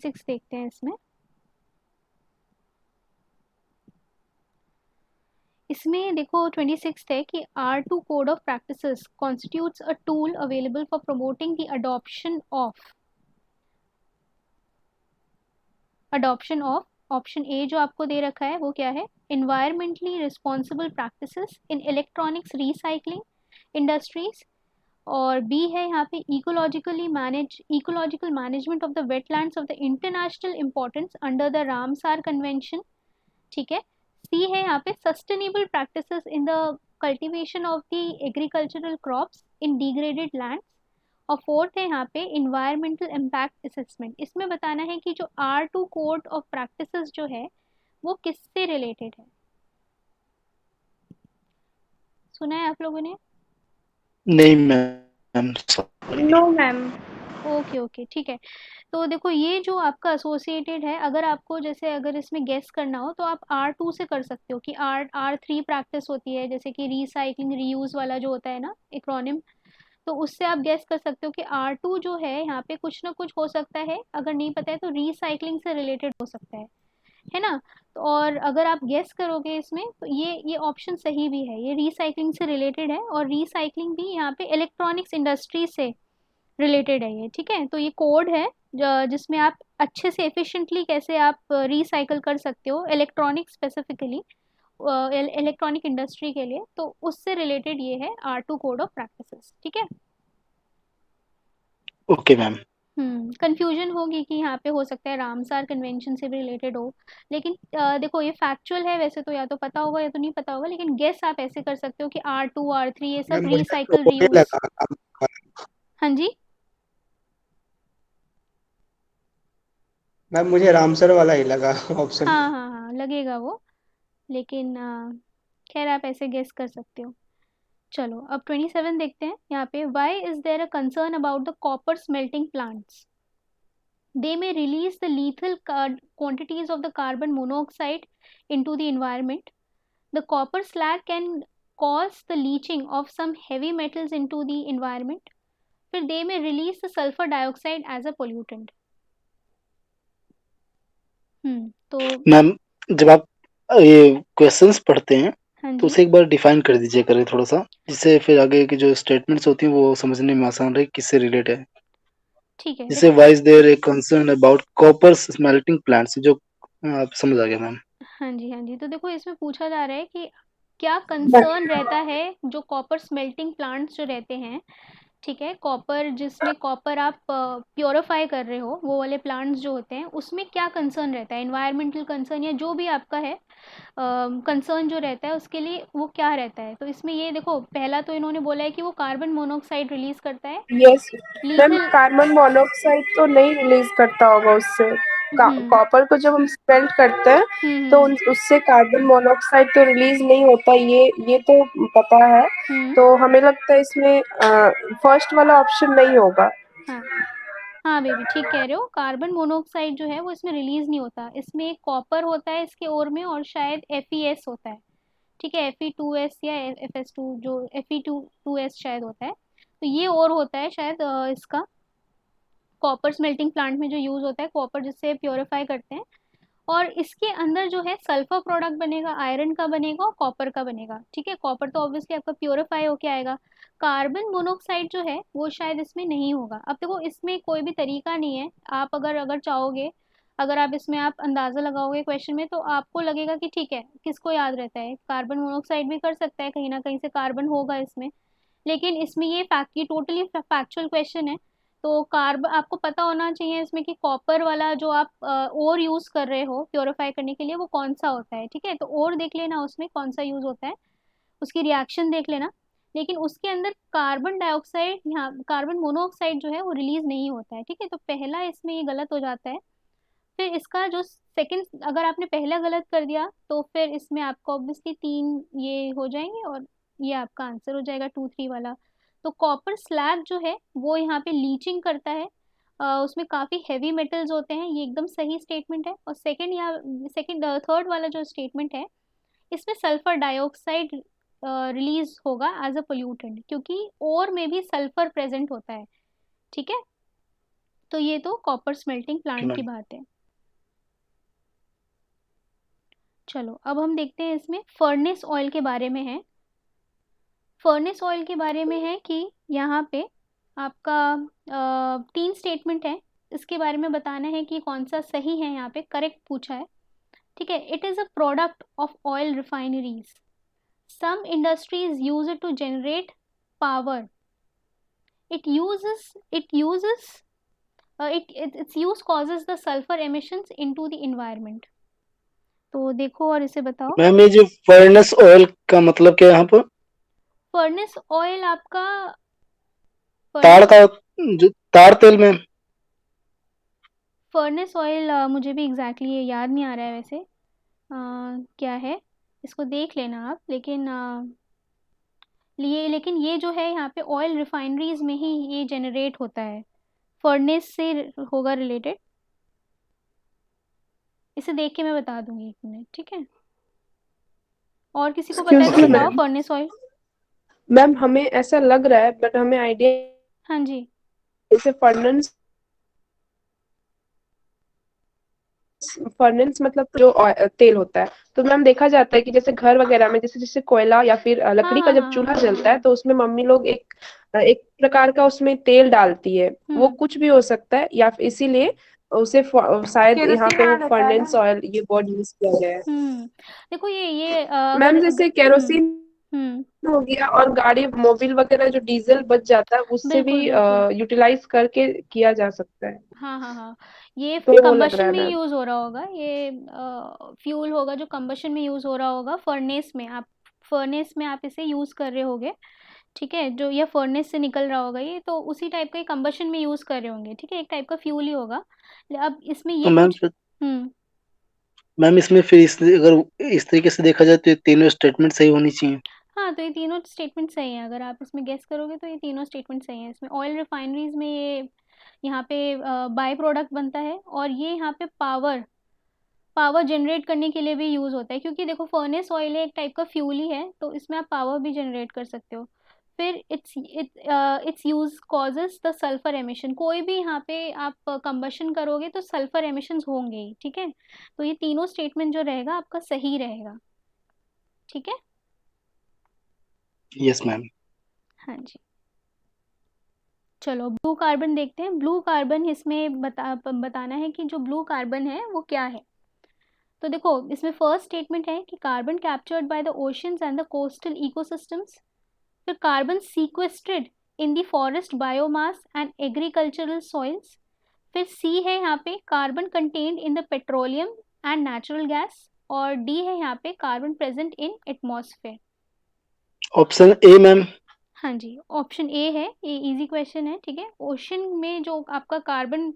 26 देखते हैं। इसमें देखो 26 है कि R2 code of practices constitutes a tool available for promoting the adoption of option A जो आपको दे रखा है वो क्या है, environmentally responsible practices in electronics recycling industries, और बी है यहाँ पे ecological management of the wetlands of the international importance under the Ramsar convention. ठीक है। सी है यहाँ पे sustainable practices in the cultivation of the agricultural crops in degraded lands, और फोर्थ है यहाँ पे इन्वायरमेंटल इम्पैक्ट असेसमेंट। इसमें बताना है कि जो R2 कोड ऑफ प्रैक्टिसेस जो है वो किससे रिलेटेड है। सुना है आप लोगों ने? नहीं ma'am, sorry. No ma'am. Okay okay ठीक है। तो देखो ये जो आपका एसोसिएटेड है, अगर आपको जैसे अगर इसमें गेस करना हो तो आप R2 से कर सकते हो कि R3 प्रैक्टिस होती है, जैसे कि रिसाइकलिंग रीयूज वाला जो होता है ना एक्रोनिम, तो उससे आप गेस कर सकते हो कि R2 जो है यहाँ पे कुछ ना कुछ हो सकता है। अगर नहीं पता है तो रिसाइकलिंग से रिलेटेड हो सकता है ना। तो और अगर आप गेस करोगे इसमें तो ये ऑप्शन सही भी है, ये रिसाइकलिंग से रिलेटेड है, और रिसाइकलिंग भी यहाँ पे इलेक्ट्रॉनिक्स इंडस्ट्री से रिलेटेड है ये। ठीक है, तो ये कोड है जिसमें आप अच्छे से एफिशिएंटली कैसे आप रिसाइकल कर सकते हो इलेक्ट्रॉनिक स्पेसिफिकली, इलेक्ट्रॉनिक इंडस्ट्री के लिए, तो उससे रिलेटेड ये है R2 कोड ऑफ प्रैक्टिसेस। ठीक है। Okay ma'am. कंफ्यूजन होगी कि यहाँ पे हो सकता है रामसार कन्वेंशन से भी रिलेटेड हो, लेकिन देखो ये फैक्चुअल है वैसे तो, या तो पता होगा या तो नहीं पता होगा, लेकिन गेस आप ऐसे कर सकते हो कि R2 R3 ये सब मैम मुझे रिसाइकल तो ये रीयूज। लगा। हाँ जी। मैम मुझे रामसर वाला ही लगा ऑप्शन। हाँ हाँ हाँ लगेगा वो, लेकिन खैर आप ऐसे गेस कर सकते हो। चलो अब 27 देखते हैं यहाँ पे, why is there a concern about the copper smelting plants, they may release the lethal quantities of the carbon monoxide into the environment. The copper slag can cause the leaching of some heavy metals into the environment. फिर they may release the sulfur dioxide as a pollutant. तो ma'am, जब आप ये questions पढ़ते हैं हाँ तो जी उसे एक बार डिफाइन कर दीजिए करें थोड़ा सा, जिससे फिर आगे की जो स्टेटमेंट्स होती हैं वो समझने में आसान रहे किससे रिलेट है। ठीक है जैसे देखो। Why is there a concern about copper smelting plants, जो आप समझ आ गया मैम। हाँ जी, तो देखो इसमें पूछा जा रहा है कि क्या कंसर्न रहता है जो कॉपर स्मेल्टिंग प्लांट्स जो रहते हैं, ठीक है, कॉपर जिसमें कॉपर आप प्योरीफाई कर रहे हो, वो वाले प्लांट्स जो होते हैं उसमें क्या कंसर्न रहता है, इन्वायरमेंटल कंसर्न या जो भी आपका है कंसर्न जो रहता है उसके लिए वो क्या रहता है। तो इसमें ये देखो पहला तो इन्होंने बोला है कि वो कार्बन मोनोऑक्साइड रिलीज करता है, yes ma'am, lethal. Carbon monoxide तो नहीं रिलीज करता होगा उससे। हम्म कॉपर को जब हम स्मेल्ट करते हैं तो हम्म उससे कार्बन मोनोऑक्साइड तो रिलीज नहीं होता, ये तो पता है। हम्म तो हमें लगता है इसमें फर्स्ट वाला ऑप्शन नहीं होगा। हाँ हाँ बेबी ठीक कह रहे हो, कार्बन मोनोऑक्साइड जो है वो इसमें रिलीज नहीं होता, इसमें एक कॉपर होता है इसके ओर में और शायद FeS होता है। ठीक है, Fe2S या FS2, जो Fe2S शायद होता है, तो ये और होता है शायद इसका कॉपर स्मेल्टिंग प्लांट में जो यूज होता है कॉपर जिससे प्योरीफाई करते हैं, और इसके अंदर जो है सल्फर प्रोडक्ट बनेगा, आयरन का बनेगा और कॉपर का बनेगा। ठीक है, कॉपर तो ऑब्वियसली आपका प्योरीफाई होके आएगा, कार्बन मोनोऑक्साइड जो है वो शायद इसमें नहीं होगा। अब देखो इसमें कोई भी तरीका नहीं है, आप अगर अगर चाहोगे, अगर आप इसमें आप अंदाजा लगाओगे क्वेश्चन में तो आपको लगेगा कि ठीक है किसको याद रहता है, कार्बन मोनोऑक्साइड भी कर सकता है, कहीं ना कहीं से कार्बन होगा इसमें, लेकिन इसमें ये फैक्ट, ये टोटली फैक्चुअल क्वेश्चन है। तो कार्ब आपको पता होना चाहिए इसमें कि कॉपर वाला जो आप ओर यूज कर रहे हो प्योरीफाई करने के लिए वो कौन सा होता है। ठीक है, तो ओर देख लेना उसमें कौन सा यूज होता है, उसकी रिएक्शन देख लेना, लेकिन उसके अंदर कार्बन डाइऑक्साइड, यहाँ कार्बन मोनोऑक्साइड जो है वो रिलीज नहीं होता है। ठीक है, तो पहला इसमें ये गलत हो जाता है। फिर इसका जो सेकंड, अगर आपने पहला गलत कर दिया तो फिर इसमें आपको ऑब्वियसली 3 ये हो जाएंगे, और ये आपका आंसर हो जाएगा 2 3 वाला। तो कॉपर स्लैग जो है वो यहाँ पे लीचिंग करता है, उसमें काफ़ी हैवी मेटल्स होते हैं, ये एकदम सही स्टेटमेंट है। और सेकंड या सेकंड थर्ड वाला जो स्टेटमेंट है इसमें सल्फर डाइऑक्साइड रिलीज होगा एज अ पोल्यूटेंट, क्योंकि और में भी सल्फर प्रेजेंट होता है। ठीक है, तो ये तो कॉपर स्मेल्टिंग ओके प्लांट की मैम। बात है। चलो अब हम देखते हैं इसमें फर्नेस ऑयल के बारे में है। फर्नेस ऑयल के बारे में है कि यहाँ पे आपका 3 स्टेटमेंट है, इसके बारे में बताना है कि कौन सा सही है, यहाँ पे करेक्ट पूछा है। ठीक है, it is a product of oil refineries, some industries use it to generate power, it uses its use causes the sulfur emissions into the environment। तो देखो और इसे बताओ। मैम ये जो फर्नेस ऑयल का मतलब क्या है यहाँ पर? फर्नेस ऑयल आपका ताड़ फर्नेस का, जो ताड़ तेल मैम। फर्नेस ऑयल मुझे भी एग्जैक्टली ये याद नहीं आ रहा है वैसे, क्या है, इसको देख लेना आप। लेकिन ये जो है यहाँ पे ऑयल रिफाइनरीज में ही ये जनरेट होता है, फर्नेस से होगा रिलेटेड। इसे देख के मैं बता दूंगी, 1 मिनट, ठीक है। और किसी को पता है एक्सक्यूज तो ओके मी बताओ ma'am. Ma'am, furnace oil. Ma'am हमें ऐसा लग रहा है बट हमें आइडिया, हाँ जी। जैसे फर्नेस फर्नेस मतलब जो तेल होता है, तो मैम देखा जाता है कि जैसे घर वगैरह में जैसे जैसे कोयला या फिर हाँ लकड़ी का हाँ जब हाँ चूल्हा हाँ जलता है तो उसमें मम्मी लोग एक प्रकार का उसमें तेल डालती है, वो हम्म कुछ भी हो सकता है या फिर इसीलिए उसे शायद यहाँ केरोसिन पे वो ऐड होता है फर्नेस ना। ऑयल ये वर्ड यूज किया गया है। देखो ये अगर मैम जैसे केरोसिन हम्म हो गया और गाड़ी मोबिल वगैरह जो डीजल बच जाता है उससे भी बिल्कुल बिल्कुल। यूटिलाइज करके किया जा सकता है, हाँ हाँ हाँ, ये तो वो लग रहा कंबशन है में मैम। यूज़ हो रहा होगा, ये फ्यूल होगा जो कंबशन में यूज़ हो रहा होगा, फर्नेस में आप इसे यूज़ कर रहे होगे। ठीक है, जो ये फर्नेस से निकल रहा होगा ये तो उसी टाइप का कंबशन में यूज़ कर रहे होंगे। ठीक है, एक टाइप का फ्यूल ही होगा। अब इसमें तो ये मैम पूछ मैम इसमें फिर अगर इस तरीके से देखा जाए तो ये तीनों स्टेटमेंट सही होनी चाहिए। हाँ, तो ये तीनों स्टेटमेंट सही हैं, अगर आप इसमें गेस करोगे तो ये तीनों स्टेटमेंट सही हैं। इसमें ऑयल रिफाइनरीज में ये यहाँ पे बाय प्रोडक्ट बनता है, और ये यहाँ पे पावर पावर जनरेट करने के लिए भी यूज़ होता है, क्योंकि देखो फर्नेस ऑयल एक टाइप का फ्यूल ही है, तो इसमें आप पावर भी जनरेट कर सकते हो। फिर it's use causes the sulphur emission, कोई भी यहाँ पे आप कंबशन करोगे तो सल्फर एमिशंस होंगे ही। ठीक है, तो ये तीनों स्टेटमेंट जो रहेगा आपका सही रहेगा। ठीक है। Yes ma'am. हाँ जी। चलो ब्लू कार्बन देखते हैं। ब्लू कार्बन इसमें बताना है कि जो ब्लू कार्बन है वो क्या है। तो देखो इसमें फर्स्ट स्टेटमेंट है कि carbon captured by the oceans and the coastal ecosystems. फिर carbon sequestered in the forest biomass and agricultural soils. फिर सी है यहाँ पे carbon contained in the petroleum and natural gas. और डी है यहाँ पे carbon present in atmosphere. Option A ma'am. हाँ जी, ऑप्शन ए है, ये इजी क्वेश्चन है। ठीक है, ओशन में जो आपका कार्बन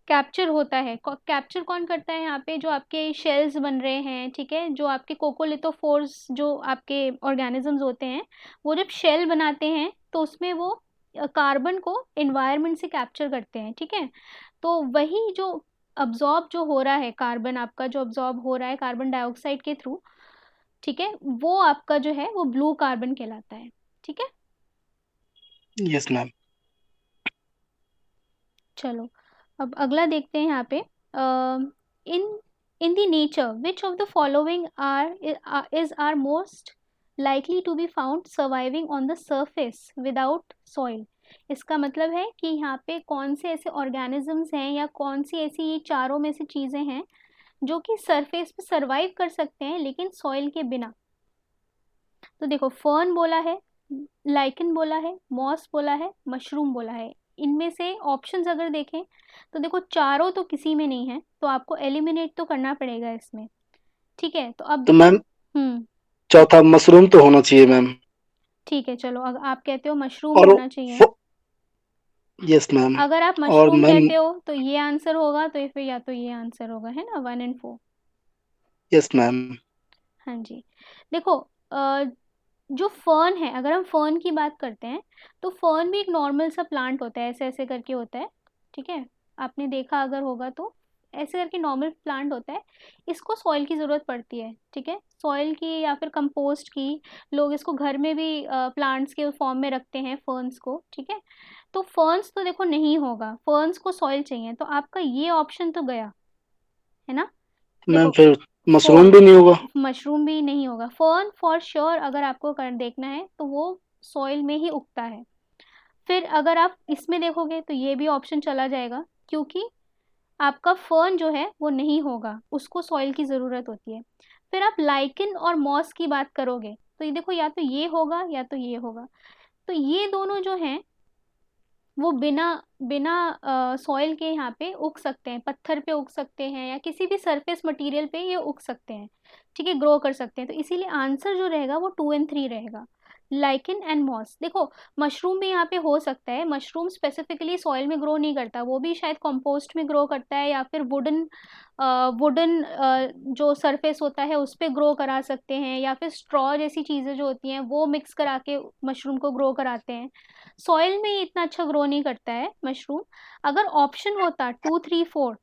कैप्चर होता है, कैप्चर कौन करता है यहाँ पे, जो आपके शेल्स बन रहे हैं, ठीक है, जो आपके कोकोलिथोफोर्स जो आपके ऑर्गेनिजम्स होते हैं, वो जब शेल बनाते हैं तो उसमें वो कार्बन को एनवायरनमेंट से कैप्चर करते हैं। ठीक है, तो वही जो अब्जॉर्ब जो हो रहा है, कार्बन आपका जो अब्जॉर्ब हो रहा है कार्बन डाइऑक्साइड के थ्रू, ठीक है, वो आपका जो है वो ब्लू कार्बन कहलाता है। ठीक है। Yes ma'am. चलो अब अगला देखते हैं यहाँ पे। In in the nature which of the following are most likely to be found surviving on the surface without soil. इसका मतलब है कि यहाँ पे कौन से ऐसे ऑर्गेनिजम्स हैं या कौन सी ऐसी ये चारों में से चीज़ें हैं जो कि सरफेस पे सर्वाइव कर सकते हैं लेकिन सॉइल के बिना। तो देखो फर्न बोला है, लाइकन बोला है, मॉस बोला है, मशरूम बोला है। इनमें से ऑप्शंस अगर देखें तो देखो चारों तो किसी में नहीं है, तो आपको एलिमिनेट तो करना पड़ेगा इसमें। ठीक है, तो अब तो देखो। मैम हम्म चौथा मशरूम तो होना चाहिए मैम। ठीक है, चलो अगर आप कहते हो मशरूम और होना चाहिए, यस मैम। अगर आप और मशरूम मैम कहते हो तो ये आंसर होगा, तो ये फिर या तो ये आंसर होगा, है ना, 1 और 4। Yes ma'am. हाँ जी। देखो जो फर्न है, अगर हम फर्न की बात करते हैं तो फर्न भी एक नॉर्मल सा प्लांट होता है, ऐसे ऐसे करके होता है। ठीक है, आपने देखा अगर होगा तो ऐसे करके नॉर्मल प्लांट होता है, इसको सॉइल की ज़रूरत पड़ती है, ठीक है, सॉइल की या फिर कंपोस्ट की। लोग इसको घर में भी प्लांट्स के फॉर्म में रखते हैं, फर्न्स को, ठीक है। तो फर्न्स तो देखो नहीं होगा, फर्न्स को सॉइल चाहिए, तो आपका ये ऑप्शन तो गया, है ना। मैम देखो फिर मशरूम फॉर भी नहीं होगा। मशरूम भी नहीं होगा। फर्न फॉर श्योर अगर आपको कर देखना है तो वो सॉइल में ही उगता है। फिर अगर आप इसमें देखोगे तो ये भी ऑप्शन चला जाएगा, क्योंकि आपका फर्न जो है वो नहीं होगा, उसको सॉइल की ज़रूरत होती है। फिर आप लाइकन और मॉस की बात करोगे तो ये देखो, या तो ये होगा या तो ये होगा। तो ये दोनों जो हैं वो बिना बिना सॉइल के यहाँ पे उग सकते हैं, पत्थर पे उग सकते हैं या किसी भी सरफेस मटेरियल पे ये उग सकते हैं, ठीक है, ग्रो कर सकते हैं। तो इसीलिए आंसर जो रहेगा वो 2 और 3 रहेगा, लाइकन एंड मॉस। देखो मशरूम भी यहाँ पे हो सकता है, मशरूम स्पेसिफिकली सॉइल में ग्रो नहीं करता, वो भी शायद कंपोस्ट में ग्रो करता है या फिर वुडन वुडन जो सरफेस होता है उस पे ग्रो करा सकते हैं, या फिर स्ट्रॉ जैसी चीज़ें जो होती हैं वो मिक्स करा के मशरूम को ग्रो कराते हैं। सॉइल में ये इतना अच्छा ग्रो नहीं करता है मशरूम। अगर ऑप्शन होता 2, 3, 4,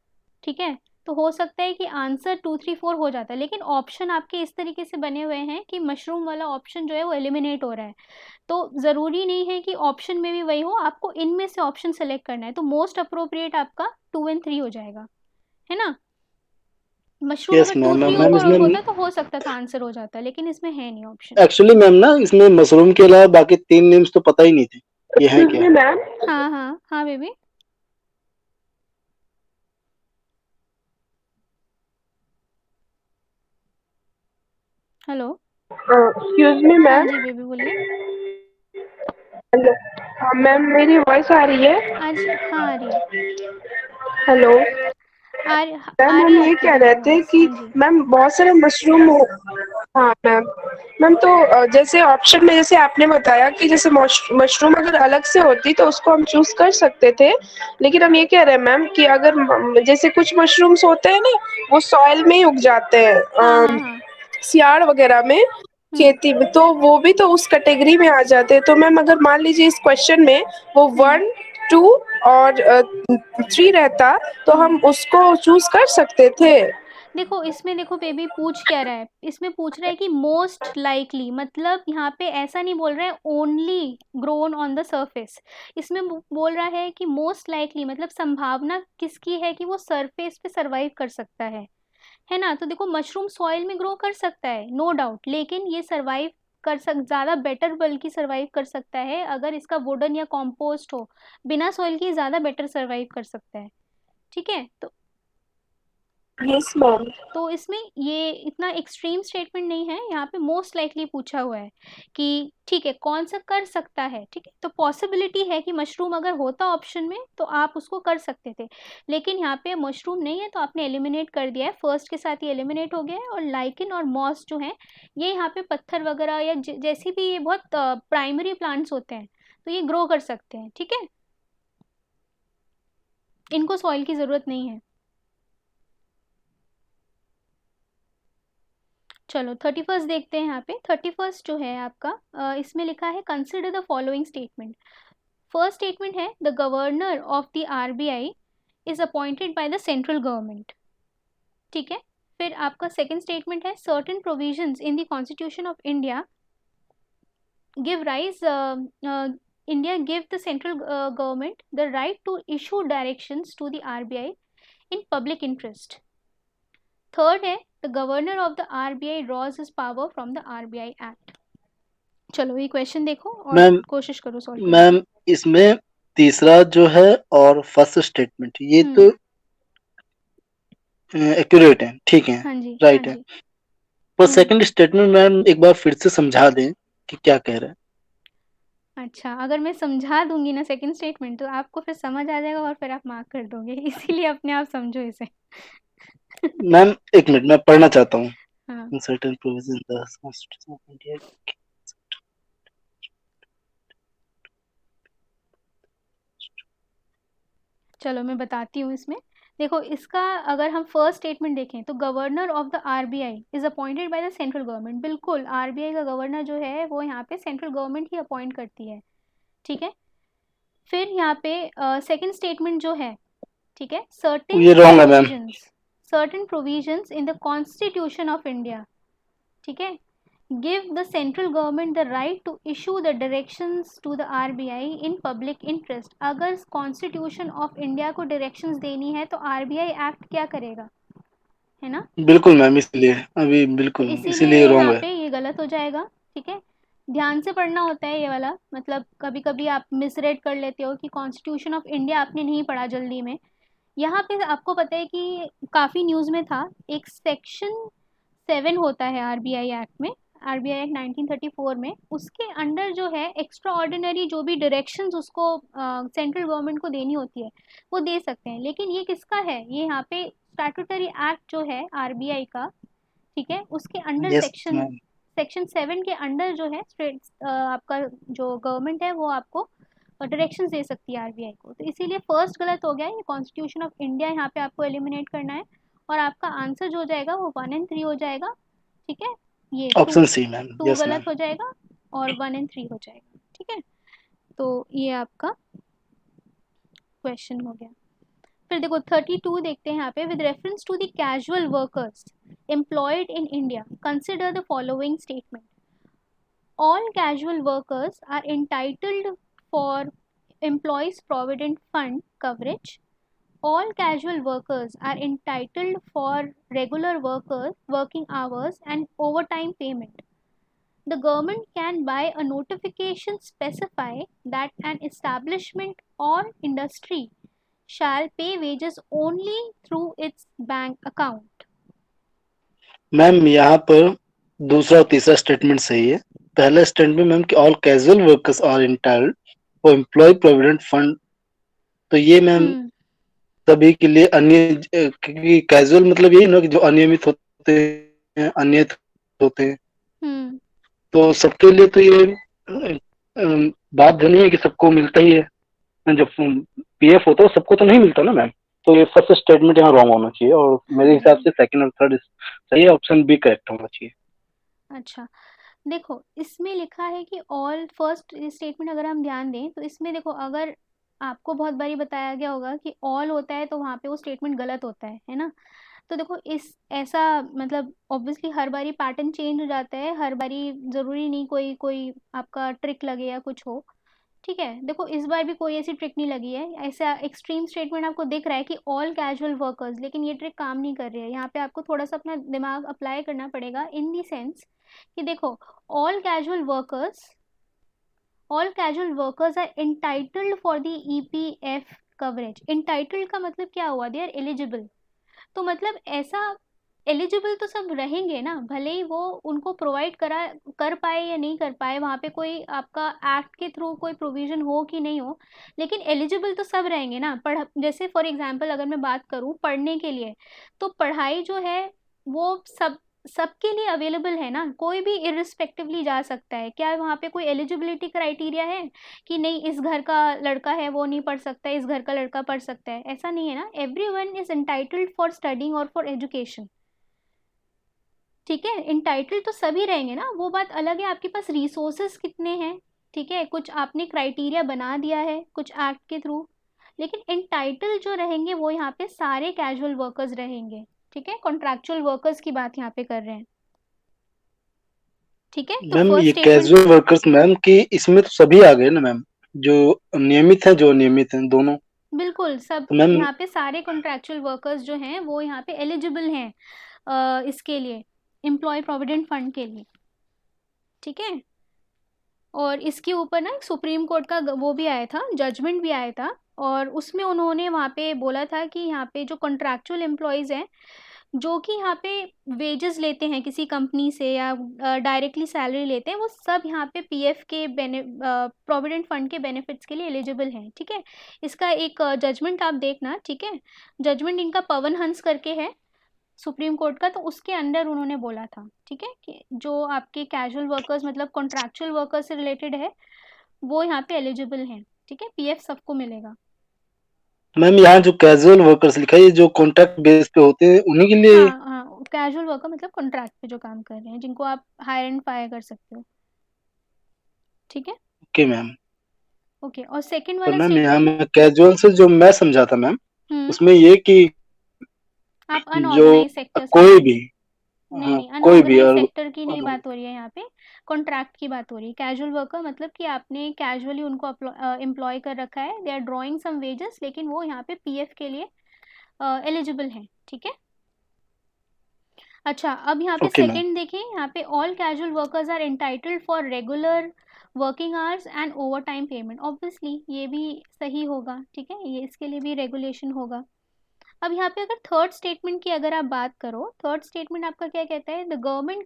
ठीक है, तो हो सकता है कि आंसर 2, 3, 4 हो जाता है, लेकिन ऑप्शन आपके इस तरीके से बने हुए हैं कि मशरूम वाला ऑप्शन जो है वो एलिमिनेट हो रहा है। तो ज़रूरी नहीं है कि ऑप्शन में भी वही हो, आपको इनमें से ऑप्शन सेलेक्ट करना है, तो मोस्ट अप्रोप्रिएट आपका 2 और 3 हो जाएगा, है ना। मशरूम यस अगर टू मैम। थ्री मैम ऊपर इसमें होता तो हो सकता था आंसर हो जाता, लेकिन इसमें है नहीं ऑप्शन। एक्चुअली मैम ना, इसमें मशरूम के अलावा बाकी 3 नेम्स तो पता ही नहीं थे, ये हैं एक्सक्यूज क्या। Me ma'am. हाँ हाँ हाँ बेबी। हेलो। एक्सक्यूज मी हाँ मैम। जी बेबी बोलिए। हेलो। मैम मेरी वॉइस आ रही है? आज हाँ आ रही है। हेलो। आ मैम आ रही हम है ये आपकी कह रहे बेबी थे वॉइस, कि हाँ जी। मैम बहुत सारे मशरूम हो। हाँ मैम। मैम तो जैसे ऑप्शन में जैसे आपने बताया कि जैसे मशरूम अगर अलग से होती तो उसको हम चूज कर सकते थे, लेकिन हम ये कह रहे हैं मैम कि अगर जैसे कुछ मशरूम्स होते हैं ना, वो सॉइल में ही उग जाते हैं, हाँ हाँ हाँ। सियाड़ वगैरह में, हम्म खेती में, तो वो भी तो उस कैटेगरी में आ जाते हैं। तो मैम अगर मान लीजिए इस क्वेश्चन में वो हम्म 1, 2 और 3 रहता तो हम्म हम उसको चूज कर सकते थे। देखो इसमें देखो बेबी पूछ क्या रहा है, इसमें पूछ रहा है कि मोस्ट लाइकली, मतलब यहाँ पे ऐसा नहीं बोल रहा है only grown on the surface. इसमें बोल रहा है कि मोस्ट लाइकली, मतलब संभावना किसकी है कि वो सरफेस पे सरवाइव कर सकता है ना। तो देखो मशरूम सॉइल में ग्रो कर सकता है नो डाउट, लेकिन ये सरवाइव कर सक ज़्यादा बेटर, बल्कि सरवाइव कर सकता है अगर इसका वुडन या कॉम्पोस्ट हो, बिना सॉइल के ज़्यादा बेटर सरवाइव कर सकता है, ठीक है। Yes ma'am. तो इसमें ये इतना एक्सट्रीम स्टेटमेंट नहीं है, यहाँ पे मोस्ट लाइकली पूछा हुआ है कि ठीक है कौन सा कर सकता है, ठीक है। तो पॉसिबिलिटी है कि मशरूम अगर होता ऑप्शन में तो आप उसको कर सकते थे, लेकिन यहाँ पे मशरूम नहीं है तो आपने एलिमिनेट कर दिया है, फर्स्ट के साथ ही एलिमिनेट हो गया है। और लाइकन और मॉस जो है ये यहाँ पे पत्थर वगैरह या जैसी भी ये बहुत प्राइमरी प्लांट्स होते हैं तो ये ग्रो कर सकते हैं, ठीक है, इनको सॉइल की ज़रूरत नहीं है। चलो 31st देखते हैं। यहाँ पे 31st जो है आपका इसमें लिखा है consider the following statement. First statement है the governor of the RBI is appointed by the central government, ठीक है। फिर आपका सेकंड स्टेटमेंट है certain provisions in the constitution of India give rise India give the central government the right to issue directions to the RBI in public interest. Third है the governor of the RBI draws his power from the RBI act. चलो ये question देखो और ma'am कोशिश करो solve करने की। Ma'am इसमें तीसरा जो है और फर्स्ट स्टेटमेंट ये तो एक्यूरेट है, ठीक है, हाँ जी हाँ राइट है। जी। पर सेकंड स्टेटमेंट मैम एक बार फिर से समझा दें कि क्या कह रहे हैं। अच्छा अगर मैं समझा दूंगी ना सेकंड स्टेटमेंट तो आपको फिर समझ आ जाएगा और फिर आप मार्क कर दोगे, इसीलिए अपने आप समझो इसे। मैम एक मिनट मैं पढ़ना चाहता हूँ। हाँ Certain provisions in the Constitution of India। चलो मैं बताती हूँ इसमें। देखो इसका अगर हम फर्स्ट स्टेटमेंट देखें तो governor of the RBI is appointed by the central government, बिल्कुल आरबीआई का गवर्नर जो है वो यहाँ पे सेंट्रल गवर्नमेंट ही अपॉइंट करती है, ठीक है। फिर यहाँ पे सेकंड स्टेटमेंट जो है ठीक है, ये रॉन्ग है ma'am. Certain provisions in the constitution of India, ठीक है, give the central government the right to issue the directions to the RBI in public interest। अगर कॉन्स्टिट्यूशन ऑफ इंडिया को डायरेक्शंस देनी है तो आरबीआई एक्ट क्या करेगा, है ना। बिल्कुल मैम, इसलिए अभी तो बिल्कुल इसीलिए इसीलिए रॉन्ग यहाँ है। पे ये गलत हो जाएगा, ठीक है। ध्यान से पढ़ना होता है ये वाला, मतलब कभी कभी आप मिसरेड कर लेते हो कि कॉन्स्टिट्यूशन ऑफ इंडिया आपने नहीं पढ़ा जल्दी में। यहाँ पे आपको पता है कि काफ़ी न्यूज़ में था, एक सेक्शन 7 होता है आरबीआई एक्ट में, आरबीआई एक्ट 1934 में, उसके अंडर जो है एक्स्ट्रा ऑर्डिनरी जो भी डायरेक्शंस उसको सेंट्रल गवर्नमेंट को देनी होती है वो दे सकते हैं। लेकिन ये किसका है, ये यहाँ पे स्टैट्यूटरी एक्ट जो है आरबीआई का, ठीक है, उसके under yes section ma'am. Section 7 के अंडर जो है स्टेट आपका जो गवर्नमेंट है वो आपको डायरेक्शंस दे सकती है आरबीआई को। तो इसीलिए फर्स्ट गलत हो गया, ये कॉन्स्टिट्यूशन ऑफ इंडिया यहाँ पे आपको एलिमिनेट करना है, और आपका आंसर जो हो जाएगा वो 1 एंड 3 हो जाएगा, ठीक है। ये two option C ma'am, two yes ma'am. गलत हो जाएगा और 1 एंड 3 हो जाएगा, ठीक है। तो ये आपका क्वेश्चन हो गया। फिर देखो 32 देखते हैं यहाँ पे, with reference to the casual workers employed in India consider the following statement. All casual workers are entitled for employees provident fund coverage. All casual workers are entitled for regular working hours and overtime payment. The government can by a notification specify that an establishment or industry shall pay wages only through its bank account. Ma'am यहाँ पर दूसरा और तीसरा statement सही है। पहला statement ma'am कि all casual workers are entitled for employ provident fund, तो ये मैम सभी के लिए क्योंकि कैजुअल मतलब यही ना कि जो अनियमित होते हैं, अनियत होते हैं, तो सबके लिए तो ये बाध्य नहीं है कि सबको मिलता ही है। जब पीएफ होता है सबको तो नहीं मिलता ना मैम, तो ये फर्स्ट स्टेटमेंट यहाँ रॉन्ग होना चाहिए, और मेरे हिसाब से सेकंड और थर्ड सही है, ऑप्शन बी करेक्ट होना चाहिए। अच्छा, देखो इसमें लिखा है कि ऑल, फर्स्ट स्टेटमेंट अगर हम ध्यान दें तो इसमें देखो, अगर आपको बहुत बारी बताया गया होगा कि ऑल होता है तो वहाँ पे वो स्टेटमेंट गलत होता है ना। तो देखो इस ऐसा मतलब ऑब्वियसली हर बारी पैटर्न चेंज हो जाता है, हर बारी ज़रूरी नहीं कोई कोई आपका ट्रिक लगे या कुछ हो, ठीक है। देखो इस बार भी कोई ऐसी ट्रिक नहीं लगी है, ऐसा एक्सट्रीम स्टेटमेंट आपको दिख रहा है कि ऑल कैजुअल वर्कर्स, लेकिन ये ट्रिक काम नहीं कर रही है। यहाँ पे आपको थोड़ा सा अपना दिमाग अप्लाई करना पड़ेगा इन दी सेंस कि देखो all casual workers are entitled for the EPF coverage. Entitled का मतलब क्या हुआ, दे आर एलिजिबल। तो मतलब ऐसा एलिजिबल तो सब रहेंगे ना, भले ही वो उनको प्रोवाइड कर पाए या नहीं कर पाए, वहाँ पे कोई आपका एक्ट के थ्रू कोई प्रोविजन हो कि नहीं हो, लेकिन एलिजिबल तो सब रहेंगे ना। जैसे फॉर एग्जांपल अगर मैं बात करूँ पढ़ने के लिए, तो पढ़ाई जो है वो सबके लिए अवेलेबल है ना, कोई भी इरिस्पेक्टिवली जा सकता है। क्या वहाँ पे कोई एलिजिबिलिटी क्राइटेरिया है कि नहीं इस घर का लड़का है वो नहीं पढ़ सकता, इस घर का लड़का पढ़ सकता है, ऐसा नहीं है ना। Everyone is entitled for studying और फॉर एजुकेशन, ठीक है। इंटाइटल तो सभी रहेंगे ना, वो बात अलग है आपके पास रिसोर्सेस कितने हैं, ठीक है, कुछ आपने क्राइटेरिया बना दिया है कुछ एक्ट के थ्रू, लेकिन इंटाइटल जो रहेंगे वो यहाँ पे सारे कैजुअल वर्कर्स रहेंगे, ठीक है। कॉन्ट्रैक्चुअल वर्कर्स की बात यहाँ पे कर रहे हैं, ठीक है। तो मैम फर्स्ट ये स्टेटमेंट, कैजुअल वर्कर्स मैम कि इसमें तो सभी आ गए ना मैम, जो नियमित है जो अनियमित है दोनों। बिल्कुल सब तो मैम यहाँ पे सारे कॉन्ट्रैक्चुअल वर्कर्स जो हैं वो यहाँ पे एलिजिबल हैं इसके लिए, एम्प्लॉय प्रोविडेंट फंड के लिए, ठीक है। और इसके ऊपर ना सुप्रीम कोर्ट का वो भी आया था, जजमेंट भी आया था, और उसमें उन्होंने वहाँ पे बोला था कि यहाँ पे जो कॉन्ट्रैक्चुअल एम्प्लॉयज़ हैं जो कि यहाँ पे वेजेस लेते हैं किसी कंपनी से या डायरेक्टली सैलरी लेते हैं, वो सब यहाँ पे पीएफ के प्रोविडेंट फंड के बेनिफिट्स के लिए एलिजिबल हैं, ठीक है। इसका एक जजमेंट आप देखना, ठीक है। जजमेंट इनका पवन हंस करके है सुप्रीम कोर्ट का, तो उसके अंडर उन्होंने बोला था, ठीक है, कि जो आपके कैजुअल वर्कर्स मतलब कॉन्ट्रैक्चुअल वर्कर्स से रिलेटेड है वो यहाँ पे एलिजिबल हैं, ठीक है, पीएफ सबको मिलेगा। मैम यहाँ जो कैजुअल वर्कर्स लिखा है, ये जो कॉन्ट्रैक्ट बेस पे होते हैं उन्हीं के लिए। हाँ हाँ, कैजुअल वर्कर मतलब कॉन्ट्रैक्ट पे जो काम कर रहे हैं, जिनको आप हायर एंड फायर कर सकते हो, ठीक है। Okay ma'am. ओके, और सेकंड पर वाला मैम यहाँ स्टेटमेंट, मैं कैजुअल से जो मैं समझा था मैम, हम्म उसमें ये कि आप जो अनऑर्गेनाइज सेक्टर से कोई बोल रहे भी, हैं? नहीं हाँ नहीं, कोई भी अनऑर्गेनाइज सेक्टर की नहीं और बात हो रही है यहाँ पे, कॉन्ट्रैक्ट की बात हो रही है। कैजुअल वर्कर मतलब कि आपने कैजुअली उनको एम्प्लॉय कर रखा है, they are drawing some wages, लेकिन वो यहाँ पे पीएफ के लिए एलिजिबल हैं, ठीक है। अच्छा, अब यहाँ पे ओके मैम। सेकंड देखें, यहाँ पे all casual workers are entitled for regular working hours and overtime payment. Obviously ये भी सही होगा, ठीक है, ये इसके लिए भी रेगुलेशन होगा। अब यहाँ पे अगर थर्ड स्टेटमेंट की अगर आप बात करो, थर्ड स्टेटमेंट आपका क्या कहता है? The government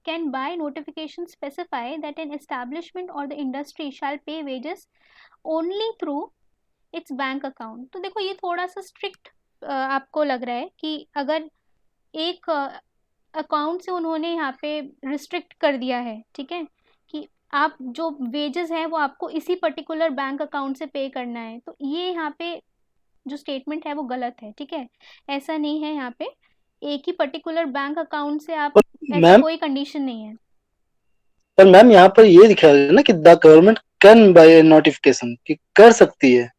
can by notification specify that an establishment or the industry shall pay wages only through its bank account. तो देखो ये थोड़ा सा स्ट्रिक्ट आपको लग रहा है कि अगर एक अकाउंट से उन्होंने यहाँ पे रिस्ट्रिक्ट कर दिया है, ठीक है, कि आप जो वेजेस हैं वो आपको इसी पर्टिकुलर बैंक अकाउंट से पे करना है, तो ये यहाँ पे जो स्टेटमेंट है वो गलत है, ठीक है। ऐसा नहीं है यहाँ पे, एक ही पर्टिकुलर बैंक अकाउंट से आप, पर ऐसा मैम, कोई कंडीशन नहीं है। पर मैम यहाँ पर ये दिखाया है ना कि the government can by notification, कि कर सकती है।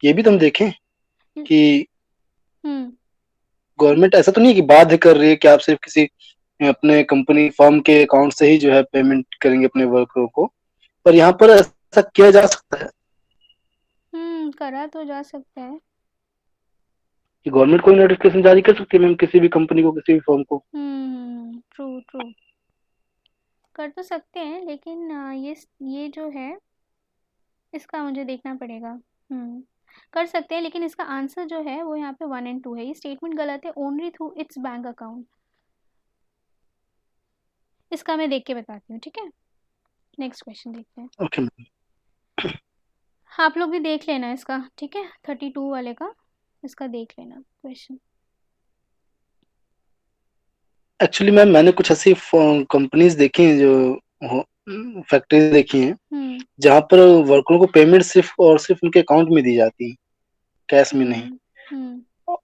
ये भी तो हम देखें कि हम्म गवर्नमेंट ऐसा तो नहीं है कि बाध्य कर रही है कि आप सिर्फ किसी अपने कंपनी फर्म के अकाउंट से ही जो है पेमेंट करेंगे अपने वर्करों को, पर यहाँ पर ऐसा किया जा सकता है करा तो जा सकता है। कि गवर्नमेंट कोई नोटिफिकेशन जारी कर सकती है मैम किसी भी कंपनी को, किसी भी फर्म को। ट्रू ट्रू, कर तो सकते हैं, लेकिन ये जो है इसका मुझे देखना पड़ेगा। कर सकते हैं, लेकिन इसका आंसर जो है वो यहाँ पे 1 और 2 है, ये स्टेटमेंट गलत है, only through its bank account. इसका मैं देख के बताती हूँ, ठीक है। नेक्स्ट क्वेश्चन देखते हैं। Okay ma'am. आप लोग भी देख लेना इसका, ठीक है, 32 वाले का, इसका देख लेना क्वेश्चन। एक्चुअली मैम मैंने कुछ ऐसी कंपनीज देखी हैं जो फैक्ट्रीज देखी हैं हम्म जहाँ पर वर्करों को पेमेंट सिर्फ और सिर्फ उनके अकाउंट में दी जाती है, कैश में नहीं। हम्म हम्म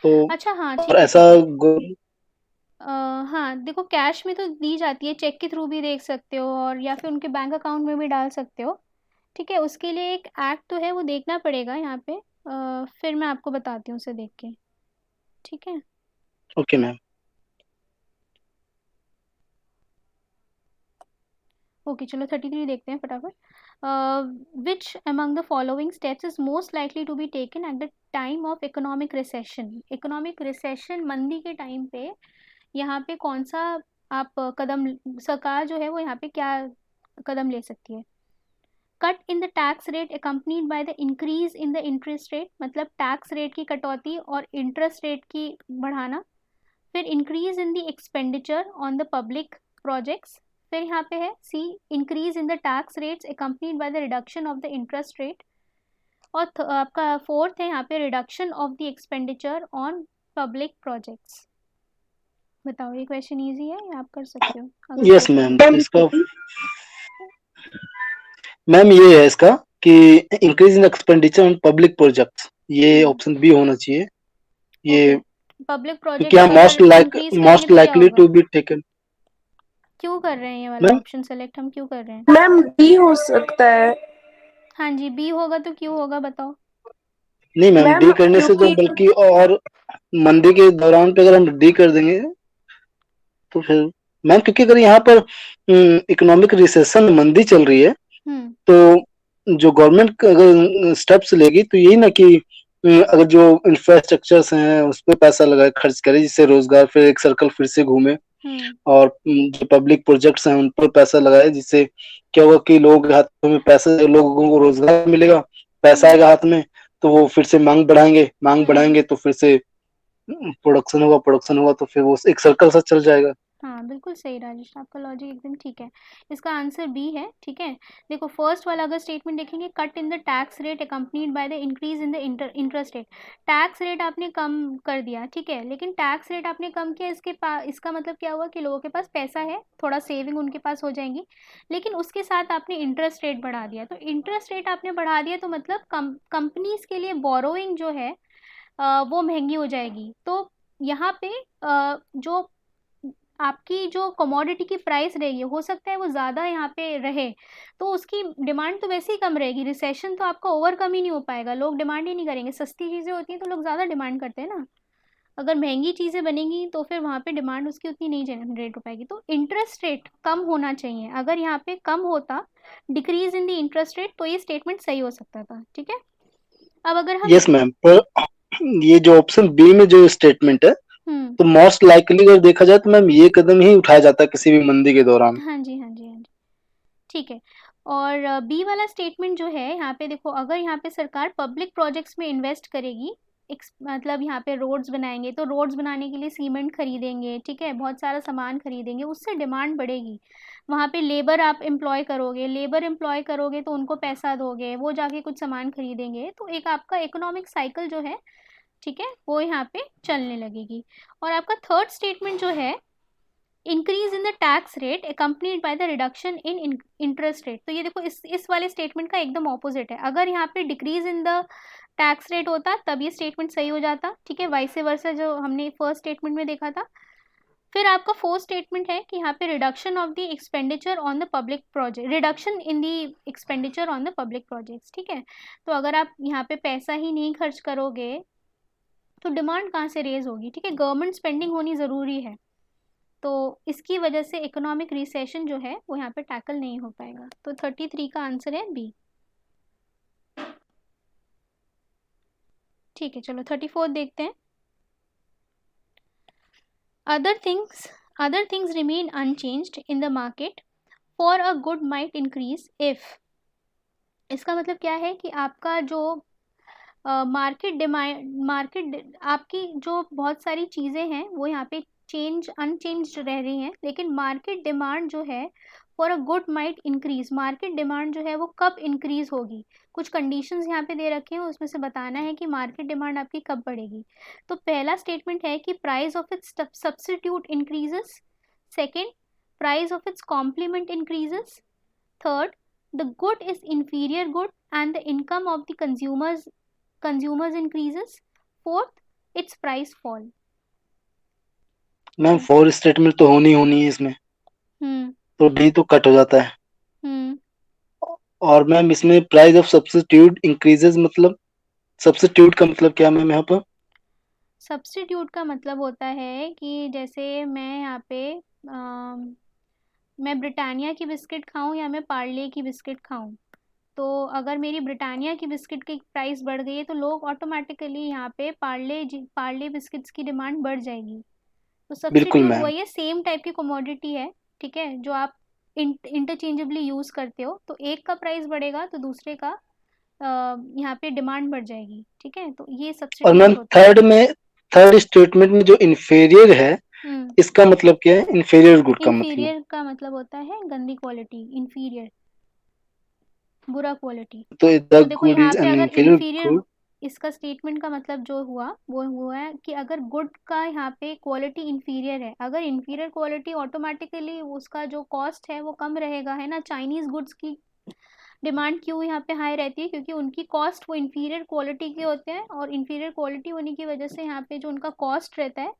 तो अच्छा, हाँ और ठीक है ऐसा ठीक है। गो- हाँ देखो, कैश में तो दी जाती है, चेक के थ्रू भी देख सकते हो, और या फिर उनके बैंक अकाउंट में भी डाल सकते हो, ठीक है। उसके लिए एक एक्ट तो है, वो देखना पड़ेगा यहाँ पे, फिर मैं आपको बताती हूँ उसे देख के, ठीक है। Okay ma'am. ओके चलो 33 देखते हैं फटाफट। Which among the following steps is most likely to be taken at the time of economic recession? Economic recession, मंदी के टाइम पे यहाँ पे कौन सा आप कदम, सरकार जो है वो यहाँ पे क्या कदम ले सकती है? Cut in the tax rate accompanied by the increase in the interest rate, मतलब टैक्स रेट की कटौती और इंटरेस्ट रेट की बढ़ाना। फिर increase in the expenditure on the public projects. फिर यहाँ पे है C, increase in the tax rates accompanied by the reduction of the interest rate. और आपका फोर्थ है यहाँ पे reduction of the expenditure on public projects. बताओ, ये क्वेश्चन इजी है या आप कर सकते हो अगर यस सोचोगे मैम, तो? इसका मैम ये है इसका कि increase in expenditure on public projects, ये हम्म ऑप्शन बी होना चाहिए ओके, ये, पब्लिक क्योंकि प्रोजेक्ट्स हम अगर इंक्रीज करेंगे मोस्ट तो क्या लाइकली होगा? To be taken. क्यों कर रहे हैं ये वाला मैम ऑप्शन सेलेक्ट, हम क्यों कर रहे हैं? मैम डी हो सकता है। हाँ जी, बी होगा तो क्यों होगा बताओ? नहीं मैम, डी मैम करने से तो क्योंकि बल्कि और मंदी के दौरान पे अगर हम डी कर देंगे तो फिर मैम, क्योंकि अगर यहाँ पर इकोनॉमिक रिसेशन मंदी चल रही है, हम्म तो जो गवर्नमेंट अगर स्टेप्स लेगी तो यही ना कि अगर जो इंफ्रास्ट्रक्चर्स हैं उस पर पैसा लगाए, खर्च करे, जिससे रोजगार फिर एक सर्कल फिर से घूमे, हम्म और जो पब्लिक प्रोजेक्ट्स हैं उन पर पैसा लगाए, जिससे क्या होगा कि लोग हाथों में पैसा, लोगों को रोजगार मिलेगा, पैसा हम्म आएगा हाथ में, तो वो फिर से मांग हम्म बढ़ाएंगे तो फिर से प्रोडक्शन होगा, तो फिर वो एक सर्कल सा चल जाएगा। हाँ बिल्कुल सही राजेश, आपका लॉजिक एकदम ठीक है। इसका आंसर बी है, ठीक है। देखो फर्स्ट वाला अगर स्टेटमेंट देखेंगे, cut in the tax rate accompanied by the increase in the interest rate. Tax rate आपने कम कर दिया, ठीक है, लेकिन टैक्स रेट आपने कम किया, इसके पास इसका मतलब क्या हुआ कि लोगों के पास पैसा है, थोड़ा सेविंग उनके पास हो जाएंगी, लेकिन उसके साथ आपने इंटरेस्ट रेट बढ़ा दिया। तो इंटरेस्ट रेट आपने बढ़ा दिया तो मतलब कंपनीज के लिए बोरोइंग जो है वो महंगी हो जाएगी। तो यहाँ पे जो आपकी जो कमोडिटी की प्राइस रहेगी, हो सकता है वो ज़्यादा यहाँ पे रहे, तो उसकी डिमांड तो वैसे ही कम रहेगी। रिसेशन तो आपका ओवरकम ही नहीं हो पाएगा, लोग डिमांड ही नहीं करेंगे। सस्ती चीज़ें होती हैं तो लोग ज़्यादा डिमांड करते हैं ना। अगर महंगी चीज़ें बनेंगी तो फिर वहाँ पे डिमांड उसकी उतनी नहीं जनरेट हो पाएगी। तो इंटरेस्ट रेट कम होना चाहिए। अगर यहाँ पे कम होता, decrease in the interest rate, तो ये स्टेटमेंट सही हो सकता था। ठीक है, अब अगर हम यस मैम, पर ये जो ऑप्शन बी में जो स्टेटमेंट है, तो मोस्ट लाइकली अगर देखा जाए तो मैम ये कदम ही उठाया जाता है किसी भी मंदी के दौरान। हाँ जी, हाँ जी, हाँ जी, ठीक है। और बी वाला स्टेटमेंट जो है यहाँ पे देखो, अगर यहाँ पे सरकार पब्लिक प्रोजेक्ट्स में इन्वेस्ट करेगी, मतलब यहाँ पे रोड्स बनाएंगे, तो रोड्स बनाने के लिए सीमेंट खरीदेंगे, ठीक है, बहुत सारा सामान खरीदेंगे, उससे डिमांड बढ़ेगी। वहाँ पे लेबर आप एम्प्लॉय करोगे, लेबर एम्प्लॉय करोगे तो उनको पैसा दोगे, वो जाके कुछ सामान खरीदेंगे, तो एक आपका इकोनॉमिक साइकिल जो है, ठीक है, वो यहाँ पे चलने लगेगी। और आपका थर्ड स्टेटमेंट जो है, increase in the tax rate accompanied bye the reduction in interest rate, तो ये देखो इस वाले स्टेटमेंट का एकदम ऑपोजिट है। अगर यहाँ पे decrease in the tax rate होता तब ये स्टेटमेंट सही हो जाता, ठीक है, वाइस वर्सा जो हमने फर्स्ट स्टेटमेंट में देखा था। फिर आपका फोर्थ स्टेटमेंट है कि यहाँ पे reduction of the expenditure on the public project, reduction in the expenditure on the public projects, ठीक है। तो अगर आप यहाँ पे पैसा ही नहीं खर्च करोगे तो डिमांड कहाँ से रेज होगी, ठीक है, गवर्नमेंट स्पेंडिंग होनी ज़रूरी है। तो इसकी वजह से इकोनॉमिक रिसेशन जो है वो यहाँ पे टैकल नहीं हो पाएगा। तो 33 का आंसर है बी। ठीक है, चलो 34 देखते हैं। Other things remain unchanged in the market for a good might increase if, इसका मतलब क्या है कि आपका जो मार्केट आपकी जो बहुत सारी चीज़ें हैं वो यहाँ पे अनचेंज्ड रह रही हैं, लेकिन मार्केट डिमांड जो है for a good might increase, market demand जो है वो कब इंक्रीज होगी, कुछ कंडीशंस यहाँ पे दे रखे हैं, उसमें से बताना है कि मार्केट डिमांड आपकी कब बढ़ेगी। तो पहला स्टेटमेंट है कि price of its substitute increases, second price of its complement increases, third the good is inferior good and the income of the consumers increases, fourth its price fall। Ma'am four statement तो होनी है इसमें, हम्म तो D तो cut हो जाता है। हम्म और मैम इसमें प्राइस ऑफ सब्स्टिट्यूट इंक्रीजेस, मतलब सब्स्टिट्यूट का मतलब क्या मैम यहाँ पर? सब्स्टिट्यूट का मतलब होता है कि जैसे मैं यहाँ पे मैं ब्रिटानिया की बिस्किट खाऊं या मैं पार्ले की बिस्किट खाऊं, तो अगर मेरी ब्रिटानिया की बिस्किट की प्राइस बढ़ गई है तो लोग ऑटोमेटिकली यहाँ पे पार्ले बिस्किट्स की डिमांड बढ़ जाएगी। तो बिल्कुल सब्स्टिट्यूट मैम। वही है, सेम टाइप की कमोडिटी है, ठीक है, जो आप इंटरचेंजेबली यूज़ करते हो, तो एक का प्राइस बढ़ेगा तो दूसरे का यहाँ पे डिमांड बढ़ जाएगी, ठीक है, तो ये और मैम सब्स्टिट्यूट होता है। थर्ड स्टेटमेंट में जो इन्फेरियर है, इसका मतलब क्या है? इन्फेरियर गुड का मतलब? इन्फीरियर का मतलब होता है गंदी क्वालिटी, इन्फीरियर बुरा क्वालिटी। तो द तो देखो गुड यहाँ इज पे एन अगर इन्फेरियर इन्फीरियर, गुड। इसका स्टेटमेंट का मतलब जो हुआ वो हुआ है कि अगर गुड का यहाँ पे क्वालिटी इन्फीरियर है, अगर इन्फीरियर क्वालिटी ऑटोमेटिकली उसका जो कॉस्ट है वो कम रहेगा, है ना। चाइनीज़ गुड्स की डिमांड क्यों यहाँ पे हाई रहती है, क्योंकि उनकी कॉस्ट वो इन्फीरियर क्वालिटी के होते हैं, और इन्फीरियर क्वालिटी होने की वजह से यहाँ पे जो उनका कॉस्ट रहता है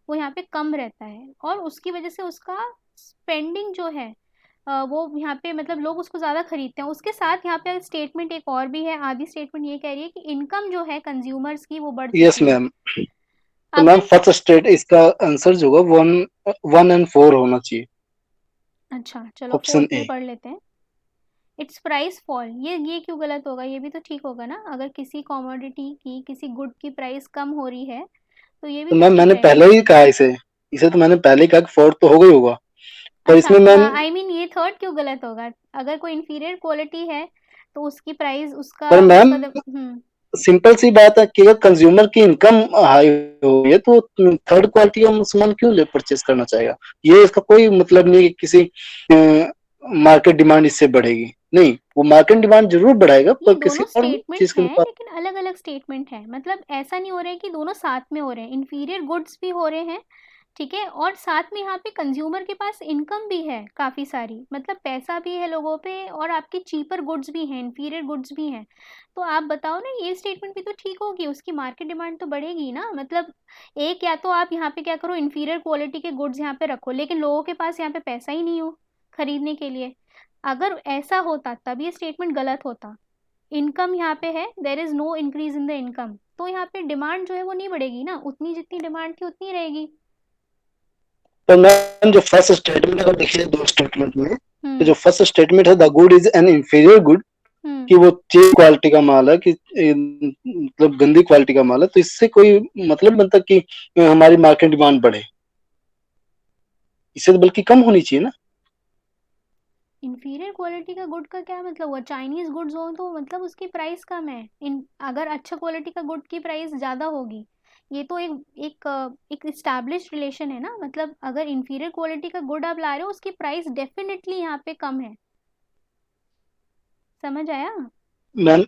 वो यहाँ पे कम रहता है, और उसकी वजह से उसका स्पेंडिंग जो है वो यहाँ पे मतलब लोग उसको ज़्यादा खरीदते हैं। उसके साथ यहाँ पे स्टेटमेंट एक और भी है, आधी स्टेटमेंट ये कह रही है कि इनकम जो है कंज्यूमर्स की वो बढ़ यस चुकी है। मैम। तो मैम अगर फर्स्ट स्टेट इसका आंसर जो होगा 1 और 4 होना चाहिए, अच्छा चलो ऑप्शन फोर्थ भी ए। पढ़ लेते हैं। इट्स प्राइस फॉल, ये क्यों गलत होगा, ये भी तो ठीक होगा ना। अगर किसी कमोडिटी की, किसी गुड की प्राइस कम हो रही है तो ये भी तो तो मैम ठीक मैंने है। पहले ही कहा इसे तो मैंने पहले ही कहा कि 4 तो हो गई होगा, पर अच्छा, इसमें मैम आई मीन ये थर्ड क्यों गलत होगा, अगर कोई इंफीरियर क्वालिटी है तो उसकी प्राइस उसका पर मैम उसका सिंपल सी बात है कि अगर कंज्यूमर की इनकम हाई हो रही है तो थर्ड क्वालिटी का सामान क्यों ले परचेज करना चाहेगा? ये इसका कोई मतलब नहीं कि किसी मार्केट डिमांड इससे बढ़ेगी, नहीं, वो मार्केट डिमांड जरूर बढ़ाएगा ये पर किसी दोनों और स्टेटमेंट चीज के हैं मुकाबले। लेकिन अलग अलग स्टेटमेंट है, मतलब ऐसा नहीं हो रहा है कि दोनों साथ में हो रहे हैं, इंफीरियर गुड्स भी हो रहे हैं, ठीक है, और साथ में यहाँ पे कंज्यूमर के पास इनकम भी है काफ़ी सारी, मतलब पैसा भी है लोगों पे और आपके चीपर गुड्स भी हैं, इन्फीरियर गुड्स भी हैं। तो आप बताओ ना, ये स्टेटमेंट भी तो ठीक होगी, उसकी मार्केट डिमांड तो बढ़ेगी ना। मतलब एक, या तो आप यहाँ पे क्या करो, इन्फीरियर क्वालिटी के गुड्स यहाँ पे रखो, लेकिन लोगों के पास यहाँ पे पैसा ही नहीं हो खरीदने के लिए। अगर ऐसा होता तब ये स्टेटमेंट गलत होता। इनकम यहाँ पे है, there is no increase in the income, तो यहाँ पे डिमांड जो है वो नहीं बढ़ेगी ना, उतनी जितनी डिमांड थी उतनी रहेगी। पर मैम जो फर्स्ट स्टेटमेंट अगर देखिए दो स्टेटमेंट में, तो जो हम्म। फर्स्ट स्टेटमेंट है the good is an inferior good, हम्म। कि वो चीप क्वालिटी का माल है, कि मतलब गंदी क्वालिटी का माल है, तो इससे कोई मतलब बनता कि हमारी मार्केट डिमांड बढ़े, इससे तो बल्कि कम होनी चाहिए ना। इंफीरियर क्वालिटी का गुड का क्या मतलब हुआ? चाइनीज गुड्स हो तो मतलब उसकी प्राइस कम है, इन अगर अच्छा क्वालिटी का गुड की प्राइस ज़्यादा होगी। ये तो एक इस्टेब्लिश रिलेशन है ना, मतलब अगर इंफीरियर क्वालिटी का गुड आप ला रहे हो उसकी प्राइस डेफिनेटली यहाँ पे कम है। समझ आया? मैम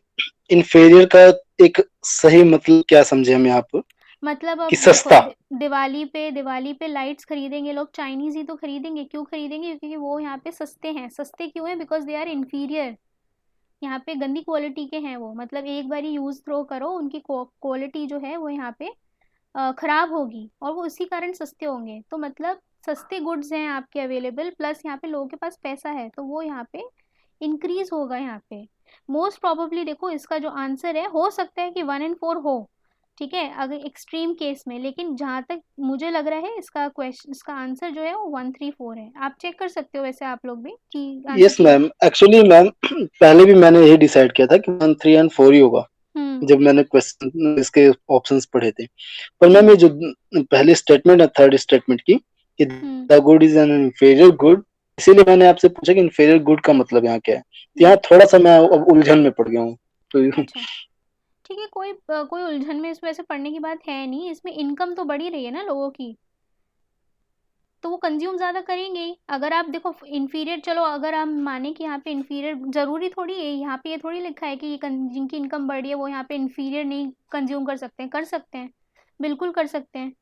इंफीरियर का एक सही मतलब क्या समझे हम यहाँ पर, मतलब कि अब देखो, सस्ता। दिवाली पे लाइट्स खरीदेंगे लोग, चाइनीज ही तो खरीदेंगे। क्यों खरीदेंगे? क्योंकि वो यहाँ पे सस्ते हैं। सस्ते क्यों है? बिकॉज दे आर इंफीरियर, यहाँ पे गंदी क्वालिटी के हैं वो, मतलब एक बार यूज़ थ्रो करो, उनकी क्वालिटी जो है वो यहाँ पे ख़राब होगी, और वो उसी कारण सस्ते होंगे। तो मतलब सस्ते गुड्स हैं आपके अवेलेबल, प्लस यहाँ पे लोगों के पास पैसा है, तो वो यहाँ पे इंक्रीज होगा यहाँ पे। मोस्ट प्रोबेबली देखो, इसका जो आंसर है, हो सकता है कि 1 and 4 हो, ठीक है, अगर एक्सट्रीम केस में, लेकिन जहाँ तक मुझे लग रहा है इसका क्वेश्चन, इसका आंसर जो है वो 1, 3, 4 है। आप चेक कर सकते हो वैसे आप लोग भी कि आंसर यस ठीक। मैम, एक्चुअली मैम पहले भी मैंने यही डिसाइड किया था कि 1, 3 and 4 ही होगा, हम्म। जब मैंने क्वेश्चन इसके ऑप्शंस पढ़े थे। पर मैम हम्म। ये जो पहली स्टेटमेंट है थर्ड स्टेटमेंट की, कि हम्म। The good is an inferior good, इसीलिए मैंने आपसे पूछा कि इंफीरियर गुड का मतलब यहाँ क्या है। तो यहाँ हम्म। थोड़ा सा मैं अब उलझन में पड़ गया हूँ, तो अच्छा, ठीक है, कोई उलझन में इसमें वैसे पढ़ने की बात है नहीं, इसमें इनकम तो बढ़ी रही है ना लोगों की, तो वो कंज्यूम ज़्यादा करेंगे ही। अगर आप देखो इन्फीरियर, चलो अगर हम माने कि यहाँ पे इन्फीरियर, ज़रूरी थोड़ी है यहाँ पे, ये थोड़ी लिखा है कि जिनकी इनकम बढ़ी है वो यहाँ पे इन्फीरियर नहीं कंज्यूम कर सकते हैं। कर सकते हैं, बिल्कुल कर सकते हैं,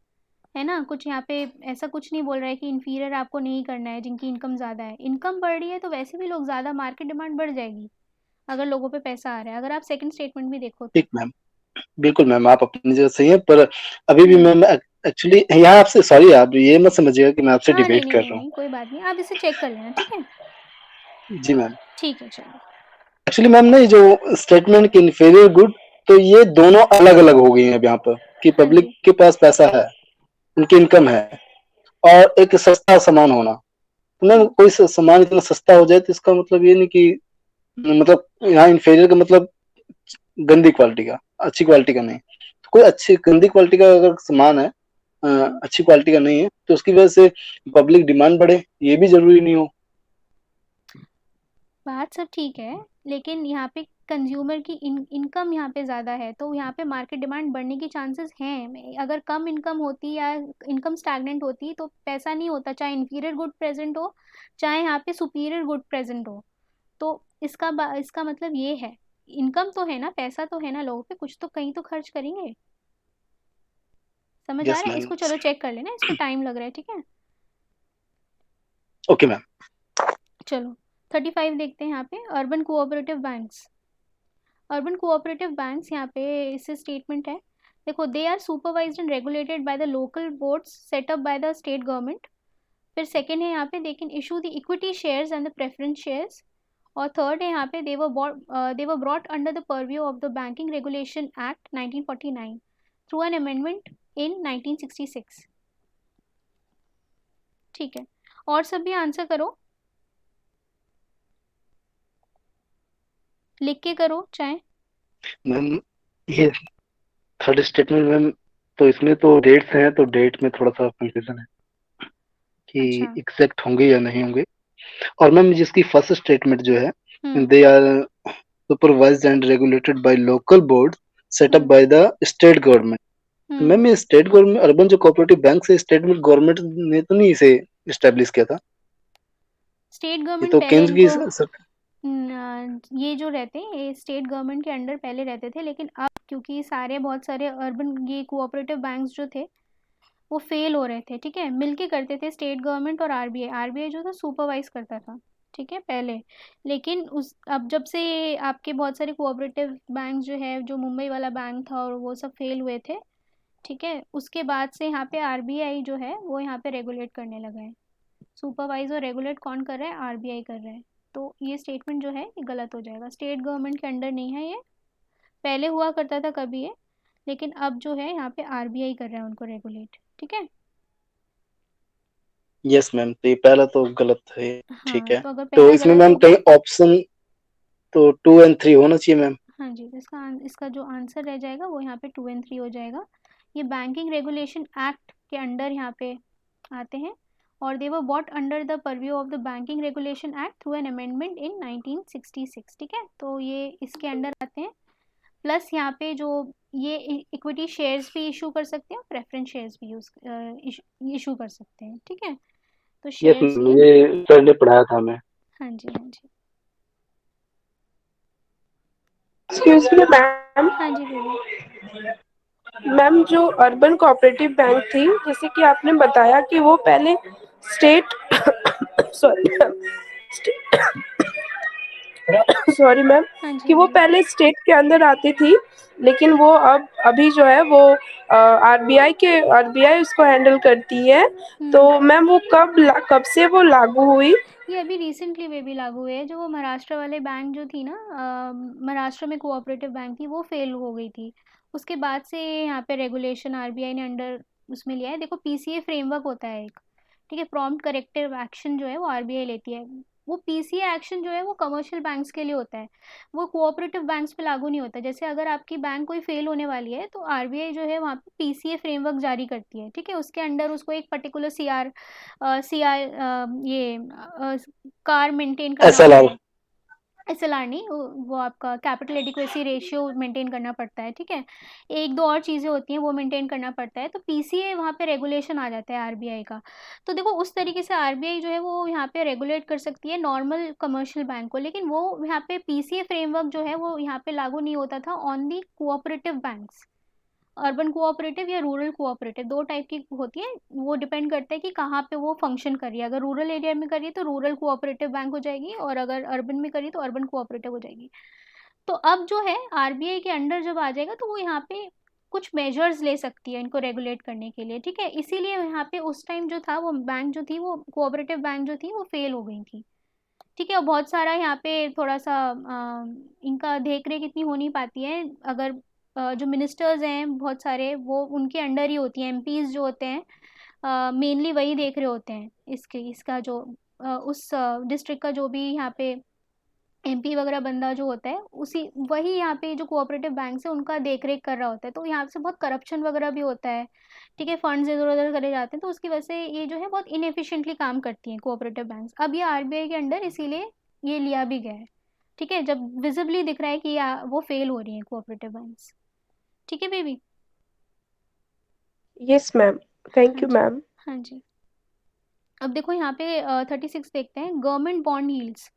है ना। कुछ यहाँ पे ऐसा कुछ नहीं बोल रहा है कि इन्फीरियर आपको नहीं करना है जिनकी इनकम ज़्यादा है। इनकम बढ़ रही है तो वैसे भी लोग ज़्यादा, मार्केट डिमांड बढ़ जाएगी अगर लोगों पे पैसा आ रहा है, अगर आप सेकंड स्टेटमेंट भी देखो तो। ठीक मैम, बिल्कुल मैम, आप अपनी जगह सही है, पर अभी भी हम्म। मैम एक्चुअली यहाँ आपसे सॉरी, आप ये मत समझिएगा कि मैं आपसे हाँ, नहीं डिबेट नहीं कर नहीं रहा हूँ। नहीं, कोई बात नहीं, आप इसे चेक कर लेना, ठीक है। जी मैम, ठीक है, चलो। एक्चुअली मैम ना ये जो स्टेटमेंट की इंफीरियर गुड, तो ये दोनों अलग अलग हो गई हैं अब यहाँ पर, कि हाँ पब्लिक जी। के पास पैसा है, उनकी इनकम है, और एक सस्ता सामान होना। तो मैम हम्म। कोई सामान इतना सस्ता हो जाए तो इसका मतलब ये नहीं कि, मतलब यहाँ इंफीरियर का मतलब गंदी क्वालिटी का, अच्छी क्वालिटी का नहीं। तो कोई अच्छी गंदी क्वालिटी का अगर सामान है, हम्म। अच्छी क्वालिटी का नहीं है, तो उसकी वजह से पब्लिक डिमांड बढ़े, ये भी जरूरी नहीं हो। बात सब ठीक है, लेकिन यहाँ पे कंज्यूमर की इनकम यहाँ पे ज़्यादा है, तो यहाँ पे मार्केट डिमांड बढ़ने की चांसेस हैं। अगर कम इनकम होती या इनकम स्टैग्नेंट होती तो पैसा नहीं होता, चाहे इन्फीरियर गुड प्रेजेंट हो, चाहे यहाँ पे सुपीरियर गुड प्रेजेंट हो। तो इसका मतलब ये है, इनकम तो है ना, पैसा तो है ना, लोगों पे कुछ तो कहीं तो खर्च करेंगे। समझ आ यस रहा है? मैम। इसको चलो चेक कर लेना, इसको टाइम लग रहा है, ठीक है। Okay ma'am. चलो 35 देखते हैं यहाँ पे, urban cooperative banks. Urban cooperative banks यहाँ पे इससे स्टेटमेंट है, देखो, they are supervised and regulated by the local boards set up by the state government. फिर सेकंड है यहाँ पे, they can issue the equity shares and the preference shares. और थर्ड है यहाँ पे, they were brought under the purview of the banking regulation act 1949 through an amendment in 1966। ठीक है, और सब भी आंसर करो, लिख के करो चाहे। मैम ये थर्ड स्टेटमेंट मैम, तो इसमें तो डेट्स हैं, तो डेट में थोड़ा सा कंफ्यूजन है कि अच्छा। एग्जैक्ट होंगे या नहीं होंगे। और मैम जिसकी फर्स्ट स्टेटमेंट जो है, हम्म। They are supervised and regulated by local board set up hmm. By the state government. तो हम्म। मैम ये स्टेट गवर्नमेंट, अर्बन जो कोऑपरेटिव बैंक से स्टेट गवर्नमेंट ने तो नहीं इसे इस्टेब्लिश किया था, स्टेट ये गवर्नमेंट तो पहले केंद्र की इनको, सरकार। ये जो रहते हैं ये स्टेट गवर्नमेंट के अंडर पहले रहते थे, लेकिन अब क्योंकि बहुत सारे अर्बन ये कोऑपरेटिव बैंक्स जो थे वो फेल हो रहे थे, ठीक है, मिलके करते थे स्टेट गवर्नमेंट और आरबीआई। आरबीआई जो था सुपरवाइज करता था, ठीक है, पहले। लेकिन उस अब जब से आपके बहुत सारे कोऑपरेटिव बैंक जो है, जो मुंबई वाला बैंक था और वो सब फेल हुए थे, ठीक है, उसके बाद से यहाँ पे आरबीआई जो है वो यहाँ पे रेगुलेट करने लगा है। सुपरवाइज और रेगुलेट कौन कर रहा है? आरबीआई कर रहा है। तो ये स्टेटमेंट जो है ये गलत हो जाएगा, स्टेट गवर्नमेंट के अंडर नहीं है ये। पहले हुआ करता था कभी ये, लेकिन अब जो है यहाँ पे आरबीआई कर रहा है उनको रेगुलेट, ठीक है। यस मैम, तो ये पहला तो गलत है। ठीक हाँ, है, तो अगर तो पहला इसमें गलत मैम हो गया। कहीं ऑप्शन तो 2 और 3 होना चाहिए मैम। हाँ जी, तो इसका जो आंसर रह जाएगा वो यहाँ पे 2 और 3 हो जाएगा। ये बैंकिंग रेगुलेशन एक्ट के अंडर यहाँ पे आते हैं, और they were bought under the purview of the banking regulation act through an amendment in 1966, ठीक है, तो ये इसके अंडर आते हैं। प्लस यहाँ पे जो ये इक्विटी शेयर्स भी इशू कर सकते हैं, प्रेफरेंस शेयर्स भी इशू कर सकते हैं, ठीक है, तो यस शेयर्स मैम, ये। ये सर ने पढ़ाया था हमें। हाँ जी, हाँ जी। Excuse me ma'am. हाँ जी बेबी। मैम जो अर्बन कोऑपरेटिव बैंक थी, जैसे कि आपने बताया कि वो पहले state sorry ma'am, sorry ma'am, हाँ जी कि वो बोलिए। पहले स्टेट के अंदर आती थी, लेकिन वो अब अभी जो है वो आरबीआई उसको हैंडल करती है। तो मैम वो कब से वो लागू हुई? ये अभी रिसेंटली वे भी लागू हुए है। जो वो महाराष्ट्र वाले बैंक जो थी ना, महाराष्ट्र में कोऑपरेटिव बैंक थी, वो फेल हो गई थी। उसके बाद से यहाँ पे रेगुलेशन आरबीआई ने अंडर उसमें लिया है। देखो, पीसीए फ्रेमवर्क होता है एक, ठीक है, प्रॉम्प्ट करेक्टिव एक्शन जो है वो आरबीआई लेती है। वो पीसीए एक्शन जो है वो कमर्शियल बैंक्स के लिए होता है, वो कोऑपरेटिव बैंक्स पे लागू नहीं होता। जैसे अगर आपकी बैंक कोई फेल होने वाली है तो आरबीआई जो है वहाँ पे पीसीए फ्रेमवर्क जारी करती है, ठीक है, उसके अंडर उसको एक पर्टिकुलर सीआर ये कार मेंटेन करना होता SLR। है। एसएलआर नहीं, वो आपका कैपिटल एडिक्वेसी रेशियो मेंटेन करना पड़ता है, ठीक है, एक दो और चीज़ें होती हैं वो मेंटेन करना पड़ता है। तो पीसीए वहाँ पे रेगुलेशन आ जाता है आरबीआई का। तो देखो, उस तरीके से आरबीआई जो है वो यहाँ पे रेगुलेट कर सकती है नॉर्मल कमर्शियल बैंक को, लेकिन वो यहाँ पे पीसीए फ्रेमवर्क जो है वो यहाँ पे लागू नहीं होता था on the cooperative banks. Urban cooperative या रूरल कोऑपरेटिव, दो टाइप की होती है, वो डिपेंड करता है कि कहाँ पे वो फंक्शन कर रही है। अगर रूरल एरिया में कर रही है तो रूरल कोऑपरेटिव बैंक हो जाएगी, और अगर अर्बन में कर रही है तो अर्बन कोऑपरेटिव हो जाएगी। तो अब जो है आरबीआई के अंडर जब आ जाएगा तो वो यहाँ पे कुछ मेजर्स ले सकती है इनको रेगुलेट करने के लिए, ठीक है। इसीलिए यहाँ पे उस टाइम जो था वो बैंक जो थी, वो कोऑपरेटिव बैंक जो थी वो फेल हो गई थी, ठीक है। और बहुत सारा यहाँ पे थोड़ा सा इनका देख रेख इतनी हो नहीं पाती है। अगर जो मिनिस्टर्स हैं बहुत सारे, वो उनके अंडर ही होती हैं, एमपीज जो होते हैं मेनली वही देख रहे होते हैं इसका जो उस डिस्ट्रिक्ट का जो भी यहाँ पे एमपी वगैरह बंदा जो होता है, उसी वही यहाँ पे जो कोऑपरेटिव बैंक है उनका देख रेख कर रहा होता है। तो यहाँ से बहुत करप्शन वगैरह भी होता है, ठीक है, फंड्स इधर उधर करे जाते हैं, तो उसकी वजह से ये जो है बहुत इनएफिशिएंटली काम करती हैं कोऑपरेटिव बैंक्स। अब ये आरबीआई के अंडर इसीलिए ये लिया भी गया है, ठीक है, जब विजिबली दिख रहा है कि वो फेल हो रही है कोऑपरेटिव बैंक्स, ठीक है बेबी। यस मैम, थैंक हाँ यू जी, मैम। हाँ जी। अब देखो यहाँ पे 36 देखते हैं, government bond yields.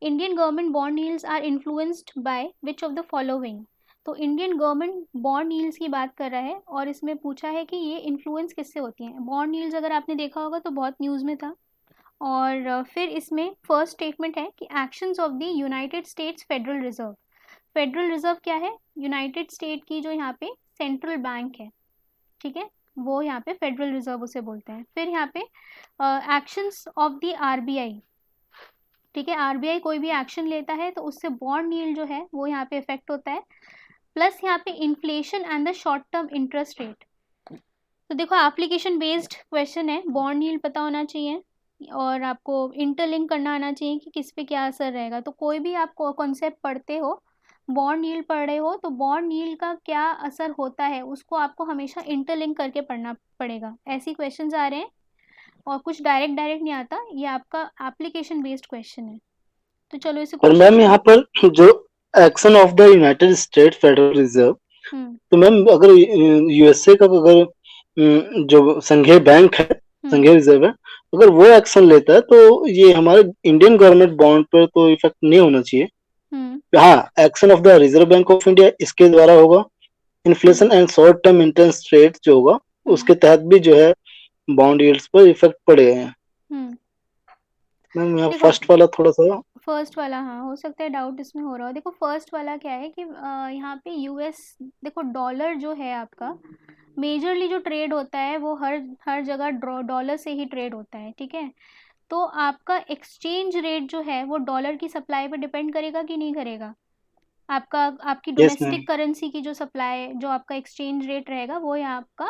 Indian government bond yields are influenced by which of the following. तो इंडियन गवर्नमेंट बॉन्ड यील्ड्स की बात कर रहा है, और इसमें पूछा है कि ये इन्फ्लुएंस किससे होती हैं। बॉन्ड यील्ड्स अगर आपने देखा होगा तो बहुत न्यूज़ में था। और फिर इसमें फर्स्ट स्टेटमेंट है कि actions of the United states federal reserve. Federal reserve क्या है? यूनाइटेड स्टेट की जो यहाँ पे सेंट्रल बैंक है, ठीक है, वो यहाँ पे फेडरल रिजर्व उसे बोलते हैं। फिर यहाँ पे एक्शंस ऑफ द आरबीआई, ठीक है, आरबीआई कोई भी एक्शन लेता है तो उससे बॉन्ड यील्ड जो है वो यहाँ पे इफेक्ट होता है। प्लस यहाँ पे inflation and the short term interest rate. तो देखो, एप्लीकेशन बेस्ड क्वेश्चन है, बॉन्ड यील्ड पता होना चाहिए और आपको इंटरलिंक करना आना चाहिए कि किस पे क्या असर रहेगा। तो कोई भी आप कॉन्सेप्ट पढ़ते हो, बॉन्ड यील्ड पढ़ रहे हो, तो बॉन्ड यील्ड का क्या असर होता है उसको आपको हमेशा इंटरलिंक करके पढ़ना पड़ेगा। ऐसी क्वेश्चंस आ रहे हैं, और कुछ डायरेक्ट डायरेक्ट नहीं आता, ये आपका एप्लीकेशन बेस्ड क्वेश्चन है। तो चलो इसे और क्वेश्चन मैम यहाँ समझते हैं। पर जो action of the United State Federal Reserve, हम्म, तो मैम अगर यूएसए का अगर जो संघीय बैंक है, हम्म, संघीय रिजर्व है, अगर वो एक्शन लेता है तो ये हमारे इंडियन गवर्नमेंट बॉन्ड पर तो इफेक्ट नहीं होना चाहिए। हम्म, हाँ, action of the Reserve Bank of India इसके द्वारा होगा। हम्म, inflation and short term interest rate जो होगा उसके तहत भी जो है बॉन्ड यील्ड्स पर इफेक्ट पड़े हैं। हम्म मैम यहाँ देखो फर्स्ट वाला थोड़ा सा। फर्स्ट वाला, हाँ हो सकता है डाउट इसमें हो रहा हो। देखो फर्स्ट वाला क्या है कि यहाँ पे यूएस, देखो डॉलर जो है आपका, मेजरली जो ट्रेड होता है वो हर हर जगह डॉलर से ही ट्रेड होता है, ठीक है। तो आपका एक्सचेंज रेट जो है वो डॉलर की सप्लाई पे डिपेंड करेगा कि नहीं करेगा? आपका आपकी यस मैम। डोमेस्टिक करेंसी की जो सप्लाई, जो आपका एक्सचेंज रेट रहेगा वो यहाँ आपका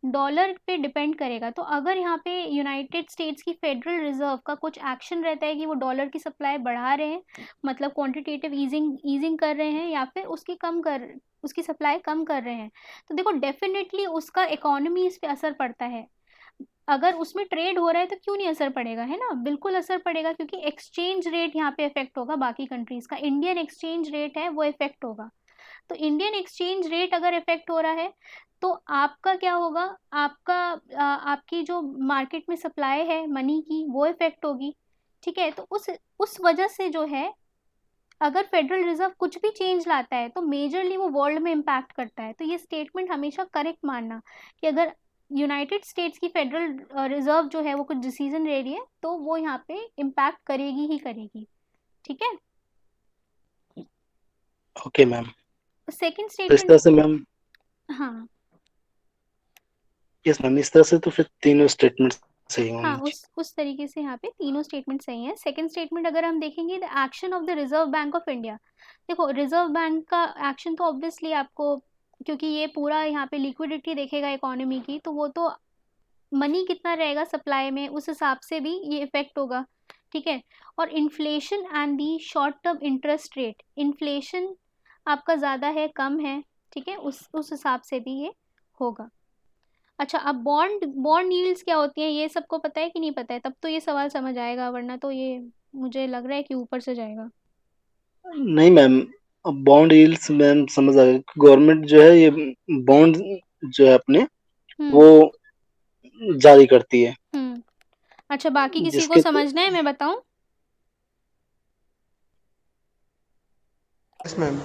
डॉलर पे डिपेंड करेगा। तो अगर यहाँ पे यूनाइटेड स्टेट्स की फेडरल रिजर्व का कुछ एक्शन रहता है कि वो डॉलर की सप्लाई बढ़ा रहे हैं, मतलब क्वांटिटेटिव ईजिंग ईजिंग कर रहे हैं, या फिर उसकी सप्लाई कम कर रहे हैं, तो देखो डेफिनेटली उसका इकोनॉमीज पे असर पड़ता है। अगर उसमें ट्रेड हो रहा है तो क्यों नहीं असर पड़ेगा, है ना? बिल्कुल असर पड़ेगा, क्योंकि एक्सचेंज रेट यहाँ पे इफेक्ट होगा बाकी कंट्रीज का। इंडियन एक्सचेंज रेट है वो इफेक्ट होगा। तो इंडियन एक्सचेंज रेट अगर इफेक्ट हो रहा है तो आपका क्या होगा? आपकी जो मार्केट में सप्लाई है मनी की वो इफेक्ट होगी, ठीक है। तो उस वजह से जो है, अगर फेडरल रिजर्व कुछ भी चेंज लाता है तो मेजरली वो वर्ल्ड में इम्पैक्ट करता है। तो ये स्टेटमेंट हमेशा करेक्ट मानना कि अगर यूनाइटेड स्टेट्स की फेडरल रिजर्व जो है वो कुछ डिसीजन ले रही है तो वो यहाँ पे इम्पैक्ट करेगी ही करेगी, ठीक है। Okay ma'am. सेकंड तो इस तरह स्टेटमेंट, से मैम, हाँ यस मैम, इस तरह से तो फिर तीनों स्टेटमेंट सही हाँ, होंगे। उस तरीके से यहाँ पे तीनों स्टेटमेंट सही है। सेकंड स्टेटमेंट अगर हम देखेंगे, the action of the Reserve Bank of India. देखो रिजर्व बैंक का एक्शन तो ऑब्वियसली आपको, क्योंकि ये पूरा यहाँ पे लिक्विडिटी देखेगा इकोनॉमी की, तो वो तो मनी कितना रहेगा सप्लाई में उस हिसाब से भी ये इफेक्ट होगा, ठीक है। और inflation and the short term interest rate, inflation आपका ज़्यादा है कम है, ठीक है, उस हिसाब से भी ये होगा। अच्छा, अब बॉन्ड बॉन्ड यील्ड्स क्या होती हैं ये सबको पता है कि नहीं पता है? तब तो ये सवाल समझ आएगा, वरना तो ये मुझे लग रहा है कि ऊपर से जाएगा। नहीं मैम, अब बॉन्ड यील्ड्स मैम समझ आ गया। गवर्नमेंट जो है ये बॉन्ड जो है अपने हम्म वो जारी करती है, हम्म अच्छा, बाकी किसी को जिसके समझना है मैं बताऊं? Yes ma'am.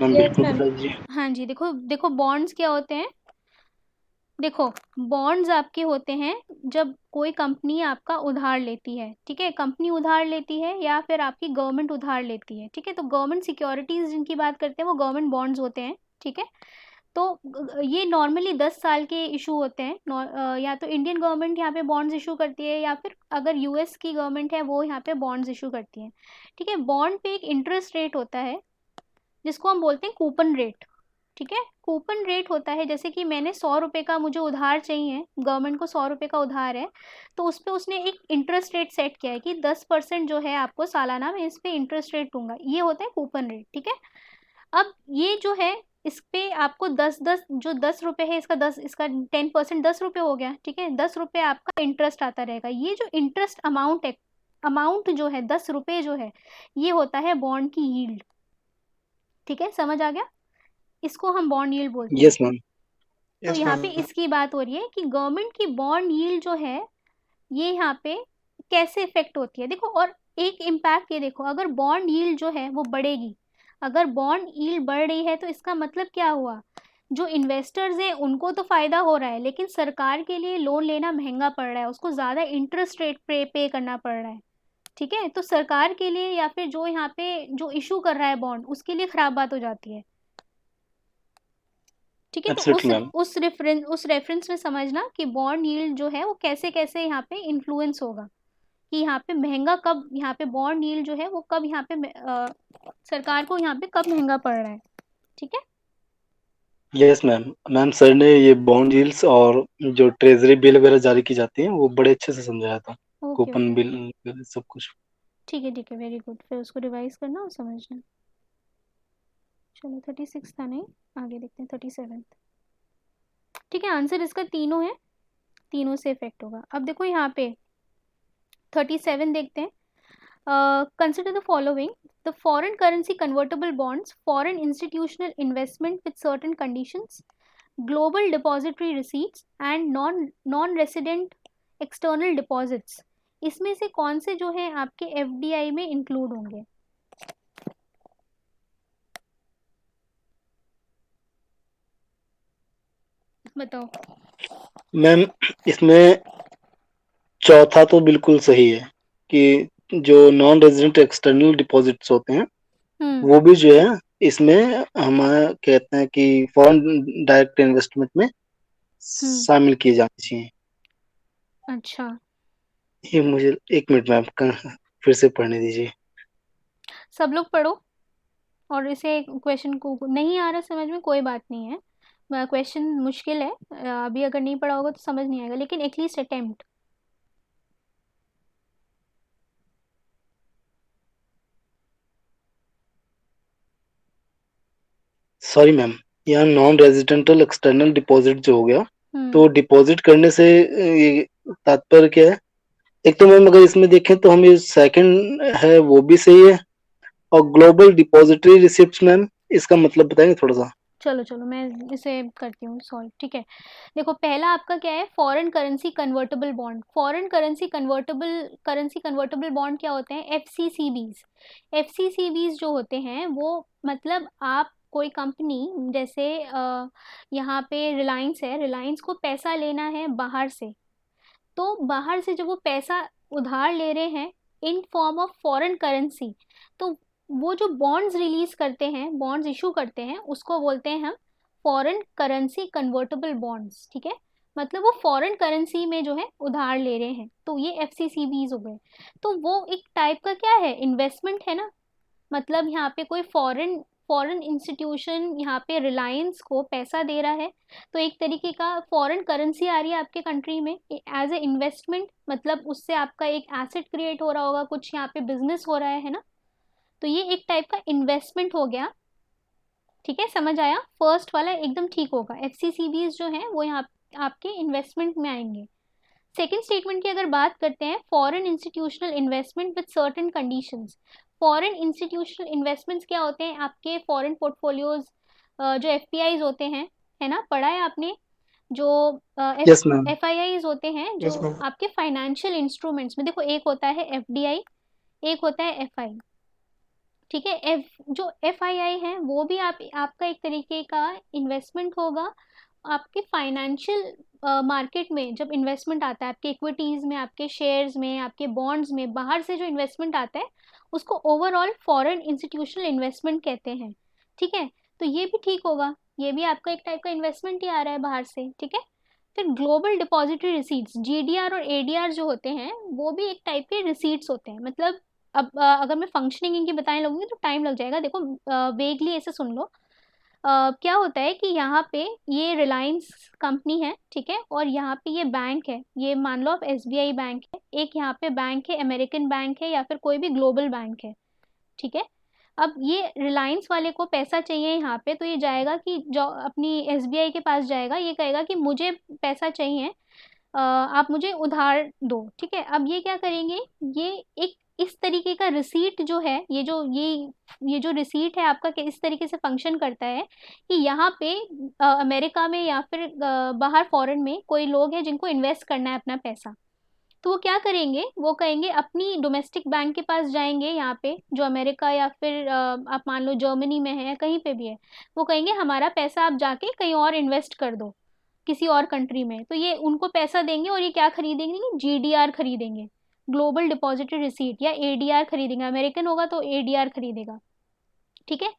मैम यस बिल्कुल मैम। बताइए। हाँ जी, देखो देखो बॉन्ड्स क्या होते हैं। देखो बॉन्ड्स आपके होते हैं जब कोई कंपनी आपका उधार लेती है, ठीक है, कंपनी उधार लेती है या फिर आपकी गवर्नमेंट उधार लेती है, ठीक है। तो गवर्नमेंट सिक्योरिटीज जिनकी बात करते हैं वो गवर्नमेंट बॉन्ड्स होते हैं, ठीक है। तो ये नॉर्मली 10 साल के इशू होते हैं। या तो इंडियन गवर्नमेंट यहाँ पे बॉन्ड्स इशू करती है, या फिर अगर यूएस की गवर्नमेंट है वो यहाँ पे बॉन्ड्स इशू करती है, ठीक है। बॉन्ड पे एक इंटरेस्ट रेट होता है जिसको हम बोलते हैं कूपन रेट, ठीक है। कूपन रेट होता है, जैसे कि मैंने 100 रुपये का मुझे उधार चाहिए, गवर्नमेंट को 100 रुपये का उधार है, तो उस पर उसने एक इंटरेस्ट रेट सेट किया है कि 10% जो है आपको सालाना मैं इस पे इंटरेस्ट रेट दूंगा, ये होता है कूपन रेट, ठीक है। अब ये जो है, इस पे आपको 10 10 जो 10 रुपये है, इसका 10, इसका 10% 10 रुपये हो गया, ठीक है। 10 रुपये आपका इंटरेस्ट आता रहेगा। ये जो इंटरेस्ट अमाउंट है, अमाउंट जो है 10 रुपये जो है, ये होता है बॉन्ड की यील्ड, ठीक है, समझ आ गया? इसको हम बॉन्ड यील्ड बोलते हैं। Yes ma'am. तो यस यहाँ मैम। पे इसकी बात हो रही है कि गवर्नमेंट की बॉन्ड यील्ड जो है ये यहाँ पे कैसे इफेक्ट होती है। देखो, और एक इम्पैक्ट ये देखो, अगर बॉन्ड यील्ड जो है वो बढ़ेगी, अगर बॉन्ड यील्ड बढ़ रही है तो इसका मतलब क्या हुआ? जो इन्वेस्टर्स हैं उनको तो फायदा हो रहा है, लेकिन सरकार के लिए लोन लेना महंगा पड़ रहा है, उसको ज़्यादा इंटरेस्ट रेट पे करना पड़ रहा है, ठीक है। तो सरकार के लिए या फिर जो यहाँ पे जो इशू कर रहा है बॉन्ड, उसके लिए खराब बात हो जाती है, ठीक है। तो एब्सोल्युटली मैम। उस रेफरेंस में समझना कि बॉन्ड यील्ड जो है वो कैसे कैसे यहाँ पे इन्फ्लुएंस होगा, कि यहाँ पे महंगा कब, यहाँ पे बॉन्ड यील्ड जो है वो कब यहाँ पे सरकार को यहाँ पे कब महंगा पड़ रहा है, ठीक है। Yes ma'am. मैम सर ने ये बॉन्ड यील्ड्स और जो ट्रेजरी बिल वगैरह जारी की जाती हैं वो बड़े अच्छे से समझाया था। ओके कूपन ओके, बिल सब कुछ। ठीक है, वेरी गुड, फिर उसको रिवाइज करना और समझना। चलो 36 था नहीं, आगे देखते हैं 37। ठीक है, आंसर इसका तीनों है, तीनों से इफेक्ट होगा। अब देखो यहाँ पे 37 देखते हैं। Consider the following: the foreign currency convertible bonds, foreign institutional investment with certain conditions, global depository receipts and non-resident external deposits। इसमें से कौन से जो है आपके एफडीआई में इंक्लूड होंगे? बताओ। मैम इसमें चौथा तो बिल्कुल सही है कि जो नॉन रेजिडेंट एक्सटर्नल डिपॉजिट्स होते हैं हम्म। वो भी जो है इसमें हम कहते हैं कि फॉरेन डायरेक्ट इन्वेस्टमेंट में हम्म। शामिल किए जाने चाहिए। अच्छा, ये मुझे 1 मिनट मैम फिर से पढ़ने दीजिए। सब लोग पढ़ो। और इसे क्वेश्चन को नहीं आ रहा समझ में, कोई बात नहीं है, क्वेश्चन मुश्किल है, अभी अगर नहीं पढ़ा होगा तो समझ नहीं आएगा, लेकिन एटलीस्ट अटेम्प्ट। सॉरी मैम, यहाँ नॉन रेजिडेंटल एक्सटर्नल डिपॉजिट जो हो गया, हम्म। तो डिपॉजिट करने से ये तात्पर्य क्या है? एक तो मैम अगर इसमें देखें तो हम ये सेकंड है वो भी सही है, और ग्लोबल डिपॉजिटरी रिसिप्ट्स मैम इसका मतलब बताएंगे थोड़ा सा? चलो चलो, मैं इसे करती हूँ सॉल्व, ठीक है। देखो, पहला आपका क्या है, foreign currency convertible bond. Foreign currency convertible bond क्या होते हैं? एफसीसीबीज। एफसीसीबीज जो होते हैं वो, मतलब आप कोई कंपनी, जैसे यहाँ पे रिलायंस है, रिलायंस को पैसा लेना है बाहर से, तो बाहर से जब वो पैसा उधार ले रहे हैं in form of foreign currency, तो वो जो बॉन्ड्स रिलीज करते हैं, बॉन्ड्स इशू करते हैं, उसको बोलते हैं हम फॉरेन करेंसी कन्वर्टेबल बॉन्ड्स, ठीक है। मतलब वो फॉरेन करेंसी में जो है उधार ले रहे हैं, तो ये एफसीसीबीज हो गए। तो वो एक टाइप का क्या है, इन्वेस्टमेंट है ना। मतलब यहाँ पे कोई फॉरेन फॉरेन इंस्टीट्यूशन यहाँ पे रिलायंस को पैसा दे रहा है, तो एक तरीके का फॉरेन करेंसी आ रही है आपके कंट्री में एज ए इन्वेस्टमेंट, मतलब उससे आपका एक एसेट क्रिएट हो रहा होगा, कुछ यहाँ पे बिजनेस हो रहा है ना। तो ये एक टाइप का इन्वेस्टमेंट हो गया, ठीक है, समझ आया? फर्स्ट वाला एकदम ठीक होगा, एफसीसीबीज जो है वो यहाँ आपके इन्वेस्टमेंट में आएंगे। सेकेंड स्टेटमेंट की अगर बात करते हैं, foreign institutional investment with certain conditions. Foreign institutional investments क्या होते हैं? आपके फॉरेन पोर्टफोलियोज, जो एफपीआईज होते हैं, है ना, पढ़ा है आपने? जो यस मैम। एफआईआईज होते हैं, जो यस मैम। आपके फाइनेंशियल इंस्ट्रूमेंट्स में, देखो एक होता है एफडीआई, एक होता है एफआई, ठीक है। एफ जो एफआईआई है वो भी आपका एक तरीके का इन्वेस्टमेंट होगा। आपके फाइनेंशियल मार्केट में जब इन्वेस्टमेंट आता है, आपके इक्विटीज में, आपके शेयर्स में, आपके बॉन्ड्स में, बाहर से जो इन्वेस्टमेंट आता है उसको ओवरऑल फॉरेन इंस्टीट्यूशनल इन्वेस्टमेंट कहते हैं, ठीक है। तो ये भी ठीक होगा, ये भी आपका एक टाइप का इन्वेस्टमेंट ही आ रहा है बाहर से, ठीक है। फिर ग्लोबल डिपॉजिटरी रिसीट्स, जीडीआर और एडीआर जो होते हैं वो भी एक टाइप के रिसीट्स होते हैं। मतलब अब अगर मैं फंक्शनिंग इनकी बताने लगूंगी तो टाइम लग जाएगा, देखो वेगली ऐसे सुन लो। क्या होता है कि यहाँ पे ये रिलायंस कंपनी है, ठीक है, और यहाँ पे ये बैंक है, ये मान लो आप एसबीआई बैंक है, एक यहाँ पे बैंक है अमेरिकन बैंक है, या फिर कोई भी ग्लोबल बैंक है, ठीक है। अब ये रिलायंस वाले को पैसा चाहिए यहाँ पे, तो ये जाएगा कि जो अपनी एसबीआई के पास जाएगा, ये कहेगा कि मुझे पैसा चाहिए, आप मुझे उधार दो, ठीक है। अब ये क्या करेंगे, ये एक इस तरीके का रिसीट जो है, ये जो रिसीट है आपका इस तरीके से फंक्शन करता है कि यहाँ पे अमेरिका में या फिर बाहर फॉरेन में कोई लोग हैं जिनको इन्वेस्ट करना है अपना पैसा, तो वो क्या करेंगे, वो कहेंगे अपनी डोमेस्टिक बैंक के पास जाएंगे, यहाँ पे जो अमेरिका या फिर आप मान लो जर्मनी में है या कहीं पे भी है, वो कहेंगे हमारा पैसा आप जाके कहीं और इन्वेस्ट कर दो, किसी और कंट्री में। तो ये उनको पैसा देंगे और ये क्या खरीदेंगे, जीडीआर खरीदेंगे, ग्लोबल डिपॉजिटरी रिसीट, या एडीआर खरीदेंगे, अमेरिकन होगा तो एडीआर खरीदेगा, ठीक है।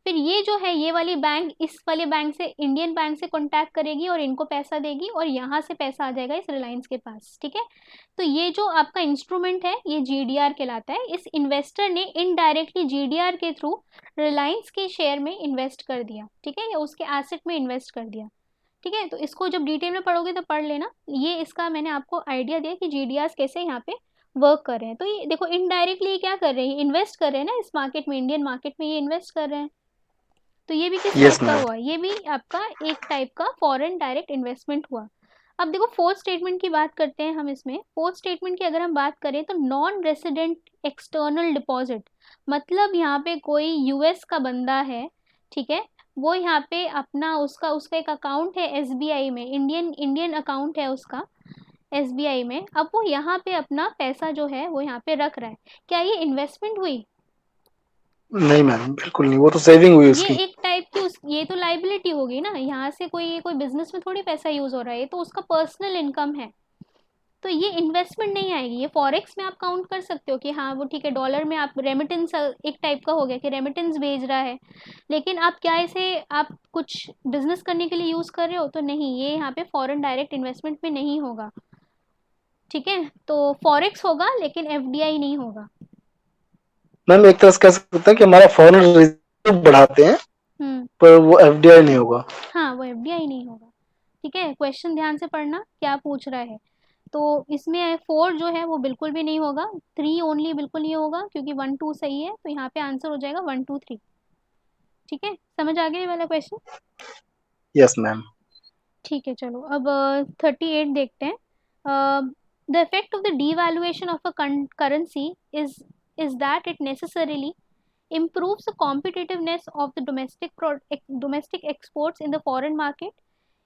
फिर ये जो है, ये वाली बैंक इस वाले बैंक से, इंडियन बैंक से कांटेक्ट करेगी और इनको पैसा देगी, और यहाँ से पैसा आ जाएगा इस रिलायंस के पास, ठीक है। तो ये जो आपका इंस्ट्रूमेंट है ये जीडीआर कहलाता है। इस इन्वेस्टर ने इनडायरेक्टली जीडीआर के थ्रू रिलायंस के शेयर में इन्वेस्ट कर दिया, ठीक है, या उसके एसेट में इन्वेस्ट कर दिया, ठीक है। तो इसको जब डिटेल में पढ़ोगे तो पढ़ लेना, ये इसका मैंने आपको आइडिया दिया कि जीडीआर कैसे यहाँ पे वर्क कर रहे हैं। तो ये देखो, इनडायरेक्टली क्या कर रहे हैं, इन्वेस्ट कर रहे हैं ना इस मार्केट में, इंडियन मार्केट में ये इन्वेस्ट कर रहे हैं। तो ये भी किस यस टाइप का मैम। हुआ, ये भी आपका एक टाइप का फॉरेन डायरेक्ट इन्वेस्टमेंट हुआ। अब देखो फोर्थ स्टेटमेंट की बात करते हैं हम। इसमें फोर्थ स्टेटमेंट की अगर हम बात करें तो नॉन रेसिडेंट एक्सटर्नल डिपॉजिट, मतलब यहाँ पे कोई यूएस का बंदा है, ठीक है, वो यहाँ पे अपना उसका उसका एक अकाउंट है एसबीआई में, इंडियन इंडियन अकाउंट है उसका एसबीआई में, अब वो यहाँ पे अपना पैसा जो है वो यहाँ पे रख रहा है, क्या ये इन्वेस्टमेंट हुई? नहीं मैम, बिल्कुल नहीं, वो तो सेविंग हुई ये उसकी। एक टाइप की ये तो लाइबिलिटी हो गई ना, यहाँ से कोई बिजनेस में थोड़ी पैसा यूज हो रहा है, ये तो उसका पर्सनल इनकम है। तो ये इन्वेस्टमेंट नहीं आएगी, ये फॉरेक्स में आप काउंट कर सकते हो कि हाँ वो ठीक है, डॉलर में आप रेमिटेंस एक टाइप का हो गया कि रेमिटेंस भेज रहा है। लेकिन आप क्या इसे आप कुछ बिजनेस करने के लिए यूज कर रहे हो, तो नहीं, ये यहाँ पे फॉरेन डायरेक्ट इन्वेस्टमेंट में नहीं होगा। ठीक है, तो फॉरेक्स होगा लेकिन एफडीआई नहीं होगा। मैम एक तरह से कह सकते हैं कि हमारा फॉरेन रिजर्व बढ़ाते हैं, हम्म। पर वो एफडीआई नहीं होगा। हाँ, वो एफडीआई नहीं होगा। ठीक है, क्वेश्चन ध्यान से पढ़ना क्या पूछ रहा है। तो इसमें 4 जो है वो बिल्कुल भी नहीं होगा, 3 ओनली बिल्कुल नहीं होगा, क्योंकि 1 2 सही है, तो यहाँ पे आंसर हो जाएगा 1 2 3। ठीक है, समझ आ गया ये वाला क्वेश्चन। Yes ma'am. ठीक है, चलो अब 38 देखते हैं। The effect of the devaluation of a currency is that it necessarily improves the competitiveness of the domestic exports in the foreign market,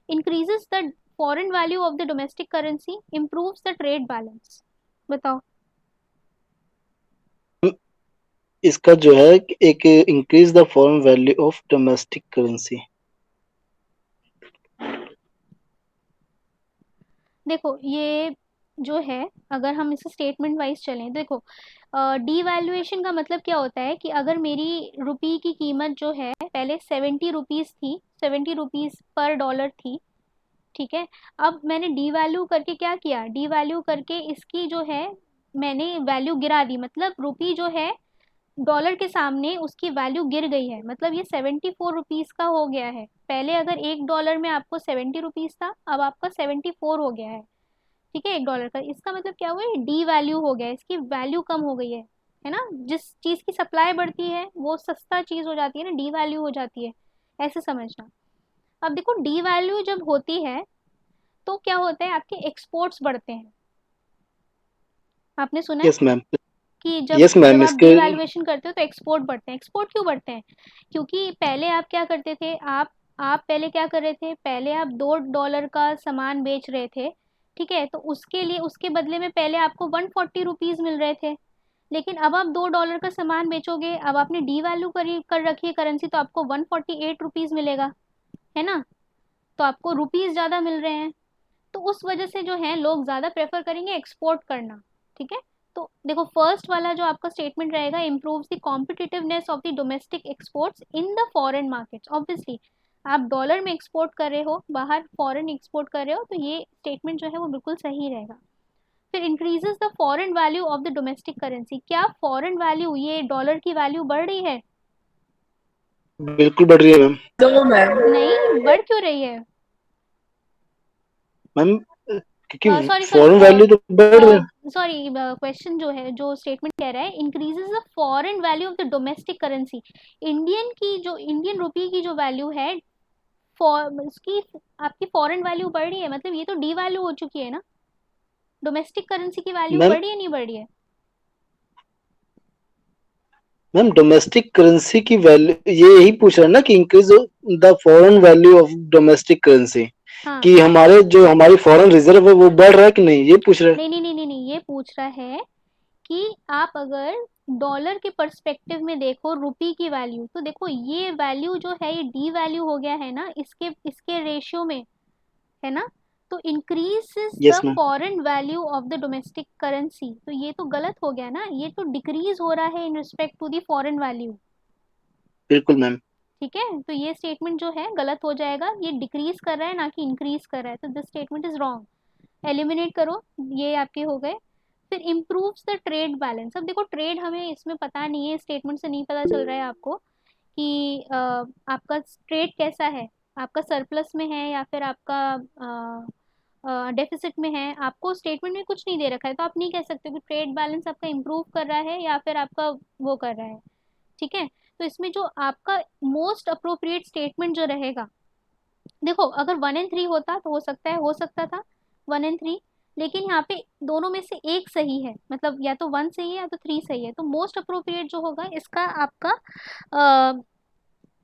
increases the foreign value of the domestic currency, improves the trade balance। बताओ। इसका जो है एक increase the foreign value of domestic currency. देखो ये जो है, अगर हम इसे स्टेटमेंट वाइज चलें, देखो डीवैल्यूएशन का मतलब क्या होता है कि अगर मेरी रुपी की कीमत जो है पहले 70 रुपीज़ थी, 70 रुपीज़ पर डॉलर थी। ठीक है, अब मैंने डीवैल्यू करके क्या किया, डीवैल्यू करके इसकी जो है मैंने वैल्यू गिरा दी, मतलब रुपी जो है डॉलर के सामने उसकी वैल्यू गिर गई है, मतलब ये 74 रुपीज़ का हो गया है। पहले अगर एक डॉलर में आपको 70 रुपीज़ था, अब आपका 74 हो गया है। ठीक है, एक डॉलर का, इसका मतलब क्या हुआ है, डी वैल्यू हो गया है, इसकी वैल्यू कम हो गई है ना। जिस चीज़ की सप्लाई बढ़ती है वो सस्ता चीज़ हो जाती है ना, डी वैल्यू हो जाती है, ऐसे समझना। अब देखो डी वैल्यू जब होती है तो क्या होता है, आपके एक्सपोर्ट्स बढ़ते हैं। आपने सुना है यस मैम। कि जब यस जब मैम, आप इसके डीवैल्यूएशन करते हो तो एक्सपोर्ट बढ़ते हैं। एक्सपोर्ट क्यों बढ़ते हैं, क्योंकि पहले आप क्या करते थे, आप पहले क्या कर रहे थे, पहले आप 2 डॉलर का सामान बेच रहे थे। ठीक है, तो उसके लिए उसके बदले में पहले आपको 140 रुपीज़ मिल रहे थे। लेकिन अब आप 2 डॉलर का सामान बेचोगे, अब आपने डी वैल्यू कर रखी है करेंसी, तो आपको 148 रुपीज़ मिलेगा, है ना। तो आपको रुपीज़ ज़्यादा मिल रहे हैं, तो उस वजह से जो है लोग ज़्यादा प्रेफर करेंगे एक्सपोर्ट करना। ठीक है, तो देखो फर्स्ट वाला जो आपका स्टेटमेंट रहेगा, improves the competitiveness of the domestic exports in the foreign markets. Obviously आप डॉलर में एक्सपोर्ट कर रहे हो, बाहर फॉरेन एक्सपोर्ट कर रहे हो, तो ये स्टेटमेंट जो है वो बिल्कुल सही रहेगा। फिर increases the foreign value of the domestic currency, क्या फॉरेन वैल्यू, ये डॉलर की वैल्यू बढ़ रही है? बिल्कुल बढ़ रही है मैम। दो मैम। नहीं, बढ़ क्यों रही है? मैम क्योंकि सॉरी सॉरी फॉरेन वैल्यू तो बढ़ रही है। सॉरी, क्वेश्चन जो है, जो स्टेटमेंट कह रहा है, increases the foreign value of the domestic currency. Indian rupee की जो वैल्यू है, उसकी आपकी फॉरेन वैल्यू बढ़ रही है, मतलब ये तो डी वैल्यू हो चुकी है ना। डोमेस्टिक करेंसी की वैल्यू मैम बढ़ी है नहीं बढ़ी है? मैम डोमेस्टिक करेंसी की वैल्यू, ये यही पूछ रहा है ना कि increase the foreign value of domestic currency, हाँ। कि हमारे जो हमारी फॉरेन रिजर्व है वो बढ़ रहा है कि नहीं, ये पूछ रहा है। नहीं नहीं नहीं नहीं नहीं, ये पूछ रहा है कि आप अगर डॉलर के पर्सपेक्टिव में देखो रुपी की वैल्यू, तो देखो ये वैल्यू जो है ये डी वैल्यू हो गया है ना, इसके इसके रेशियो में, है ना। तो increase the yes ma'am. Foreign value of the domestic currency, तो ये तो गलत हो गया ना, ये तो डिक्रीज हो रहा है in respect to the foreign value. बिल्कुल मैम। ठीक है, तो ये स्टेटमेंट जो है गलत हो जाएगा, ये डिक्रीज कर रहा है ना कि इंक्रीज कर रहा है, तो this statement is wrong. Eliminate करो, ये आपके हो गए। फिर इम्प्रूव्स द ट्रेड बैलेंस। अब देखो ट्रेड हमें इसमें पता नहीं है, स्टेटमेंट से नहीं पता चल रहा है आपको कि आपका ट्रेड कैसा है, आपका सरप्लस में है या फिर आपका डेफिसिट में है। आपको स्टेटमेंट में कुछ नहीं दे रखा है, तो आप नहीं कह सकते कि ट्रेड बैलेंस आपका इम्प्रूव कर रहा है या फिर आपका वो कर रहा है। ठीक है, तो इसमें जो आपका मोस्ट अप्रोप्रिएट स्टेटमेंट जो रहेगा, देखो अगर 1 और 3 होता तो हो सकता था 1 और 3, लेकिन यहाँ पे दोनों में से एक सही है, मतलब या तो 1 सही है या तो 3 सही है, तो मोस्ट अप्रोप्रिएट जो होगा इसका आपका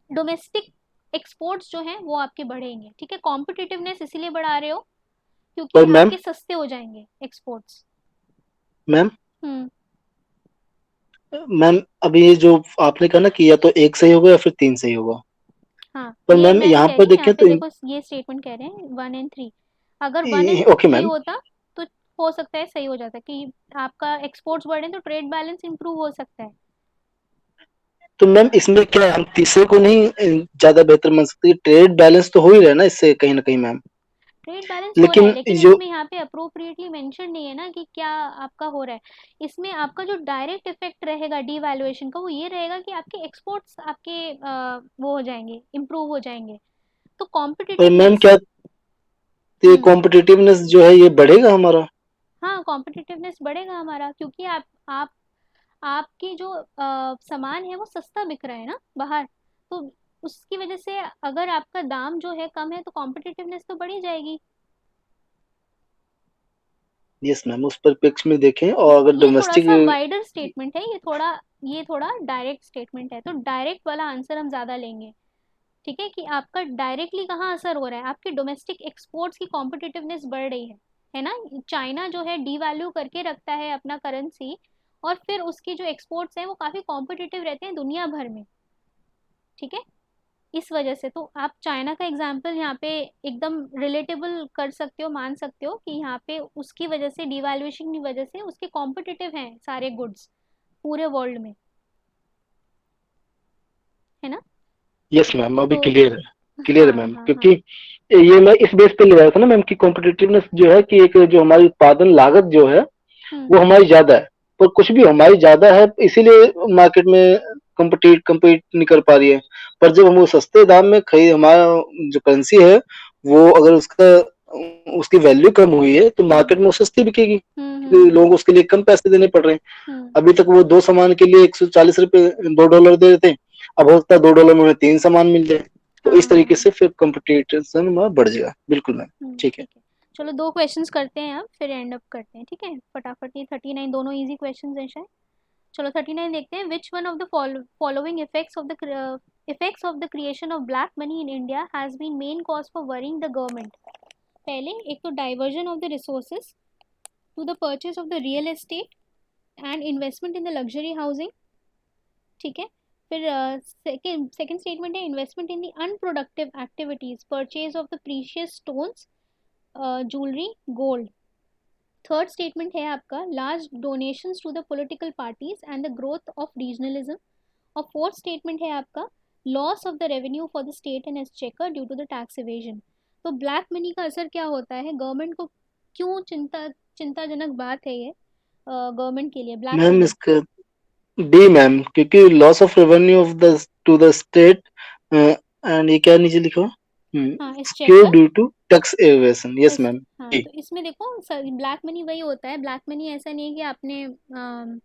डोमेस्टिक एक्सपोर्ट्स जो हैं वो आपके बढ़ेंगे। ठीक है, कॉम्पिटिटिवनेस इसीलिए बढ़ा रहे हो क्योंकि और मैम, आपके सस्ते हो जाएंगे एक्सपोर्ट्स। मैम हम्म। मैम अभी ये जो आपने कहा ना कि या तो एक सही होगा या फिर तीन सही होगा, हाँ, पर ये मैम मैं नहीं यहाँ कह पर रही, यहाँ देखें पे तो देखो ये स्टेटमेंट कह रहे हैं 1 and 3। अगर 1 and 3 ओके मैम। होता तो हो सकता है सही हो जाता कि आपका एक्सपोर्ट्स बढ़े तो ट्रेड बैलेंस इंप्रूव हो सकता है। तो मैम इसमें क्या है, हम तीसरे को नहीं ज्यादा बेहतर मान सकते, ट्रेड बैलेंस तो हो ही रहा है ना इससे कहीं ना कहीं मैम। ट्रेड बैलेंस हो रहा है लेकिन लेकिन जो इसमें यहाँ पे अप्रोप्रिएटली मेंशन नहीं है ना कि क्या आपका हो रहा है। इसमें आपका जो डायरेक्ट इफेक्ट रहेगा डीवैल्यूएशन का वो ये रहेगा कि आपके एक्सपोर्ट्स आपके वो हो जाएंगे, इम्प्रूव हो जाएंगे। तो पर मैम कॉम्पिटिटिवनेस। क्या ये हम्म। कॉम्पिटिटिवनेस जो है ये बढ़ेगा हमारा? हाँ, कॉम्पिटिटिवनेस बढ़ेगा हमारा क्योंकि आप आपकी जो सामान है वो सस्ता बिक रहा है ना बाहर। तो उसकी वजह से अगर आपका दाम जो है कम है तो कॉम्पिटिटिवनेस तो बढ़ी जाएगी। यस मैम, उस परिप्रेक्ष्य में देखें और अगर ये थोड़ा डोमेस्टिक। सा वाइडर स्टेटमेंट है, ये थोड़ा डायरेक्ट स्टेटमेंट है, तो डायरेक्ट वाला आंसर हम ज़्यादा लेंगे। ठीक है कि आपका डायरेक्टली कहाँ असर हो रहा है, आपके डोमेस्टिक एक्सपोर्ट्स की कॉम्पिटिटिवनेस बढ़ रही है ना। चाइना जो है डीवैल्यू करके रखता है अपना करेंसी, और फिर उसकी जो एक्सपोर्ट्स हैं वो काफ़ी कॉम्पिटिटिव रहते हैं दुनिया भर में। ठीक है, इस वजह से तो आप चाइना का एग्जाम्पल यहाँ पे एकदम रिलेटेबल कर सकते हो, मान सकते हो कि यहाँ पे उसकी वजह से डिवैल्यूएशन की वजह से उसके कॉम्पिटिटिव हैं सारे गुड्स पूरे वर्ल्ड में, है ना। यस मैम, अभी तो क्लियर है हाँ मैम, हाँ क्योंकि हाँ। ये मैं इस बेस पे ले रहा था ना मैम कि कॉम्पिटिटिवनेस जो है कि एक जो हमारी उत्पादन लागत जो है हम्म वो हमारी ज्यादा है, पर कुछ भी हमारी ज्यादा है इसीलिए मार्केट में compete नहीं कर पा रही है। पर जब हम वो सस्ते दाम में खरीद, हमारा जो करेंसी है वो अगर उसका उसकी वैल्यू कम हुई है तो हम्म मार्केट में वो सस्ती बिकेगी, क्योंकि हम्म। लोग उसके लिए कम पैसे देने पड़ रहे हैं। हम्म अभी तक वो दो सामान के लिए 140 रुपए, $2 दे रहे थे, अब हो सकता है $2 में हमें तीन सामान मिल जाए। तो हाँ इस हाँ तरीके हाँ। से फिर कंपटीशन में बढ़ जाएगा। बिल्कुल मैम। ठीक है। ठीक है। चलो दो क्वेश्चंस करते हैं अब, फिर एंड अप करते हैं, ठीक है फटाफट। ये 39 दोनों इजी क्वेश्चंस हैं शायद। चलो 39 देखते हैं। Which one of the following effects of the creation of black money in India has been main cause for worrying the government. पहले एक तो diversion of the resources to the purchase of the real estate and investment in the luxury housing. ठीक है। फिर second statement है investment in the unproductive activities, purchase of the precious stones, jewellery, gold. Third statement है आपका large donations to the political parties and the growth of regionalism. और fourth statement है आपका loss of the revenue for the state and exchequer due to the tax evasion. तो black money का असर क्या होता है गवर्नमेंट को, क्यों चिंताजनक बात है ये गवर्नमेंट के लिए ब्लैक मैम मनी। इसका डी मैम, क्योंकि loss of revenue of the to the state, and ये क्या नीचे लिखा, हाँ, secure exchequer. Due to tax evasion. Yes is ma'am. हाँ, जी। तो इसमें देखो ब्लैक मनी वही होता है। ब्लैक मनी ऐसा नहीं है कि आपने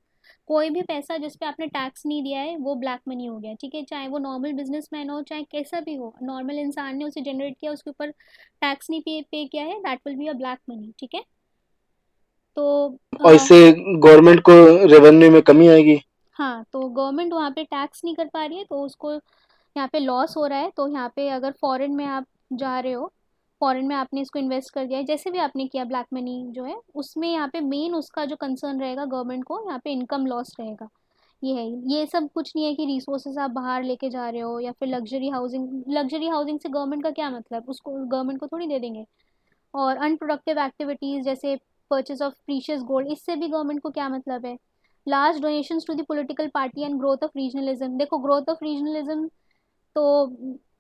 कोई भी पैसा जिस पे आपने टैक्स नहीं दिया है वो ब्लैक मनी हो गया। ठीक है, चाहे वो नॉर्मल बिजनेसमैन हो चाहे कैसा भी हो, नॉर्मल इंसान ने उसे जनरेट किया, उसके ऊपर टैक्स नहीं पे किया है, that will be a black money. ठीक है। तो और इससे गवर्नमेंट को रेवेन्यू में कमी आएगी। हाँ, तो गवर्नमेंट वहाँ पे टैक्स नहीं कर पा रही है तो उसको यहाँ पे लॉस हो रहा है। तो यहाँ पे अगर फॉरेन में आप जा रहे हो, फॉरेन में आपने इसको इन्वेस्ट कर दिया है जैसे भी आपने किया ब्लैक मनी जो है, उसमें यहाँ पे मेन उसका जो कंसर्न रहेगा गवर्नमेंट को, यहाँ पे इनकम लॉस रहेगा। ये है, ये सब कुछ नहीं है कि रिसोर्सेज आप बाहर लेके जा रहे हो या फिर लग्जरी हाउसिंग से गवर्नमेंट का क्या मतलब, उसको गवर्नमेंट को थोड़ी दे देंगे। और अनप्रोडक्टिव एक्टिविटीज़ जैसे परचेज ऑफ प्रीशियस गोल्ड, इससे भी गवर्नमेंट को क्या मतलब है। Large donations to the political party and growth of regionalism. देखो ग्रोथ ऑफ रीजनलिज्म तो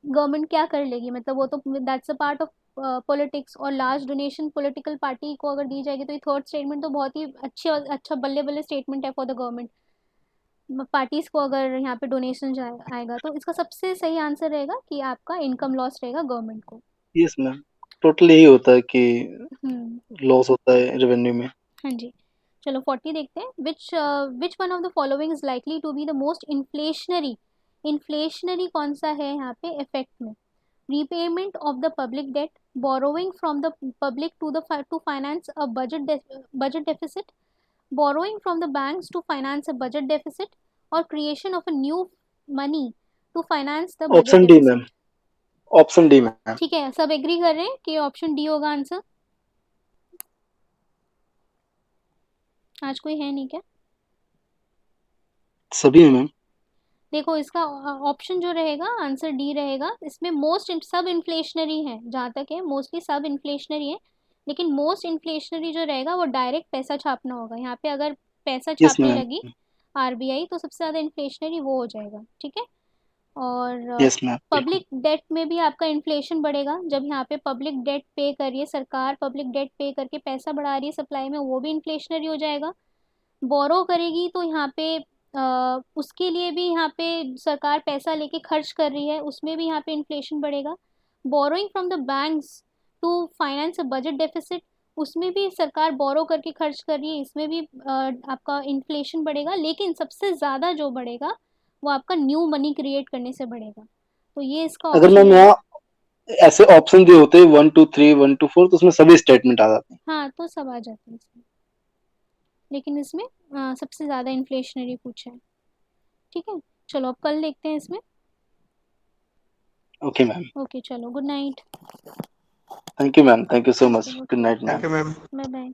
गवर्नमेंट क्या कर लेगी, मतलब वो तो that's a part of politics. और लार्ज डोनेशन पॉलिटिकल पार्टी को अगर दी जाएगी तो ये थर्ड स्टेटमेंट तो बहुत ही अच्छी और अच्छा बल्ले बल्ले स्टेटमेंट है फॉर द गवर्नमेंट। पार्टीज को अगर यहाँ पे डोनेशन आएगा तो इसका सबसे सही आंसर रहेगा कि आपका इनकम लॉस रहेगा गवर्नमेंट को। यस मैम, टोटल यही होता है कि हम्म। लॉस होता है रेवेन्यू में। हाँ जी। चलो 40 देखते हैं। Which one of the following is likely to be the most inflationary. Inflationary कौन सा है यहाँ पे इफेक्ट में। Repayment of the public debt, borrowing from the public to finance a budget deficit, borrowing from the banks to finance a budget deficit, और creation of a new money to finance the budget option D ma'am. Deficit. Option D ma'am. ठीक है, सब agree कर रहे हैं कि option D होगा answer. आज कोई है नहीं क्या। सभी है मैम। देखो इसका ऑप्शन जो रहेगा, आंसर डी रहेगा। इसमें मोस्ट सब इन्फ्लेशनरी है, जहाँ तक है मोस्टली सब इन्फ्लेशनरी है, लेकिन मोस्ट इन्फ्लेशनरी जो रहेगा वो डायरेक्ट पैसा छापना होगा। यहाँ पे अगर पैसा यस छापने मैम। लगी आरबीआई तो सबसे ज़्यादा इन्फ्लेशनरी वो हो जाएगा, ठीक है। और यस मैम बिल्कुल। पब्लिक डेट में भी आपका इन्फ्लेशन बढ़ेगा। जब यहाँ पे पब्लिक डेट पे कर रही है सरकार, पब्लिक डेट पे करके पैसा बढ़ा रही है सप्लाई में, वो भी इन्फ्लेशनरी हो जाएगा। बोरो करेगी तो यहाँ पे उसके लिए भी यहाँ पे सरकार पैसा लेके खर्च कर रही है, उसमें भी यहाँ पे इन्फ्लेशन बढ़ेगा। Borrowing from the banks to finance budget deficit, उसमें भी सरकार बोरो करके खर्च कर रही है, इसमें भी आपका इन्फ्लेशन बढ़ेगा। लेकिन सबसे ज़्यादा जो बढ़ेगा वो आपका न्यू मनी क्रिएट करने से बढ़ेगा। तो ये इसका अगर ऑप्शन मैम रहेगा। यहाँ ऐसे ऑप्शन दिए होते 1 2 3 1 2 4 तो उसमें सभी स्टेटमेंट आ जाते हैं। हाँ तो सब आ जाते हैं इसमें, लेकिन इसमें सबसे ज़्यादा इन्फ्लेशनरी पूछा है, ठीक है। चलो अब कल देखते हैं इसमें। Okay ma'am. ओके चलो, good night. Thank you ma'am, thank you so much, okay good okay, night thank ma'am. You ma'am. Bye bye.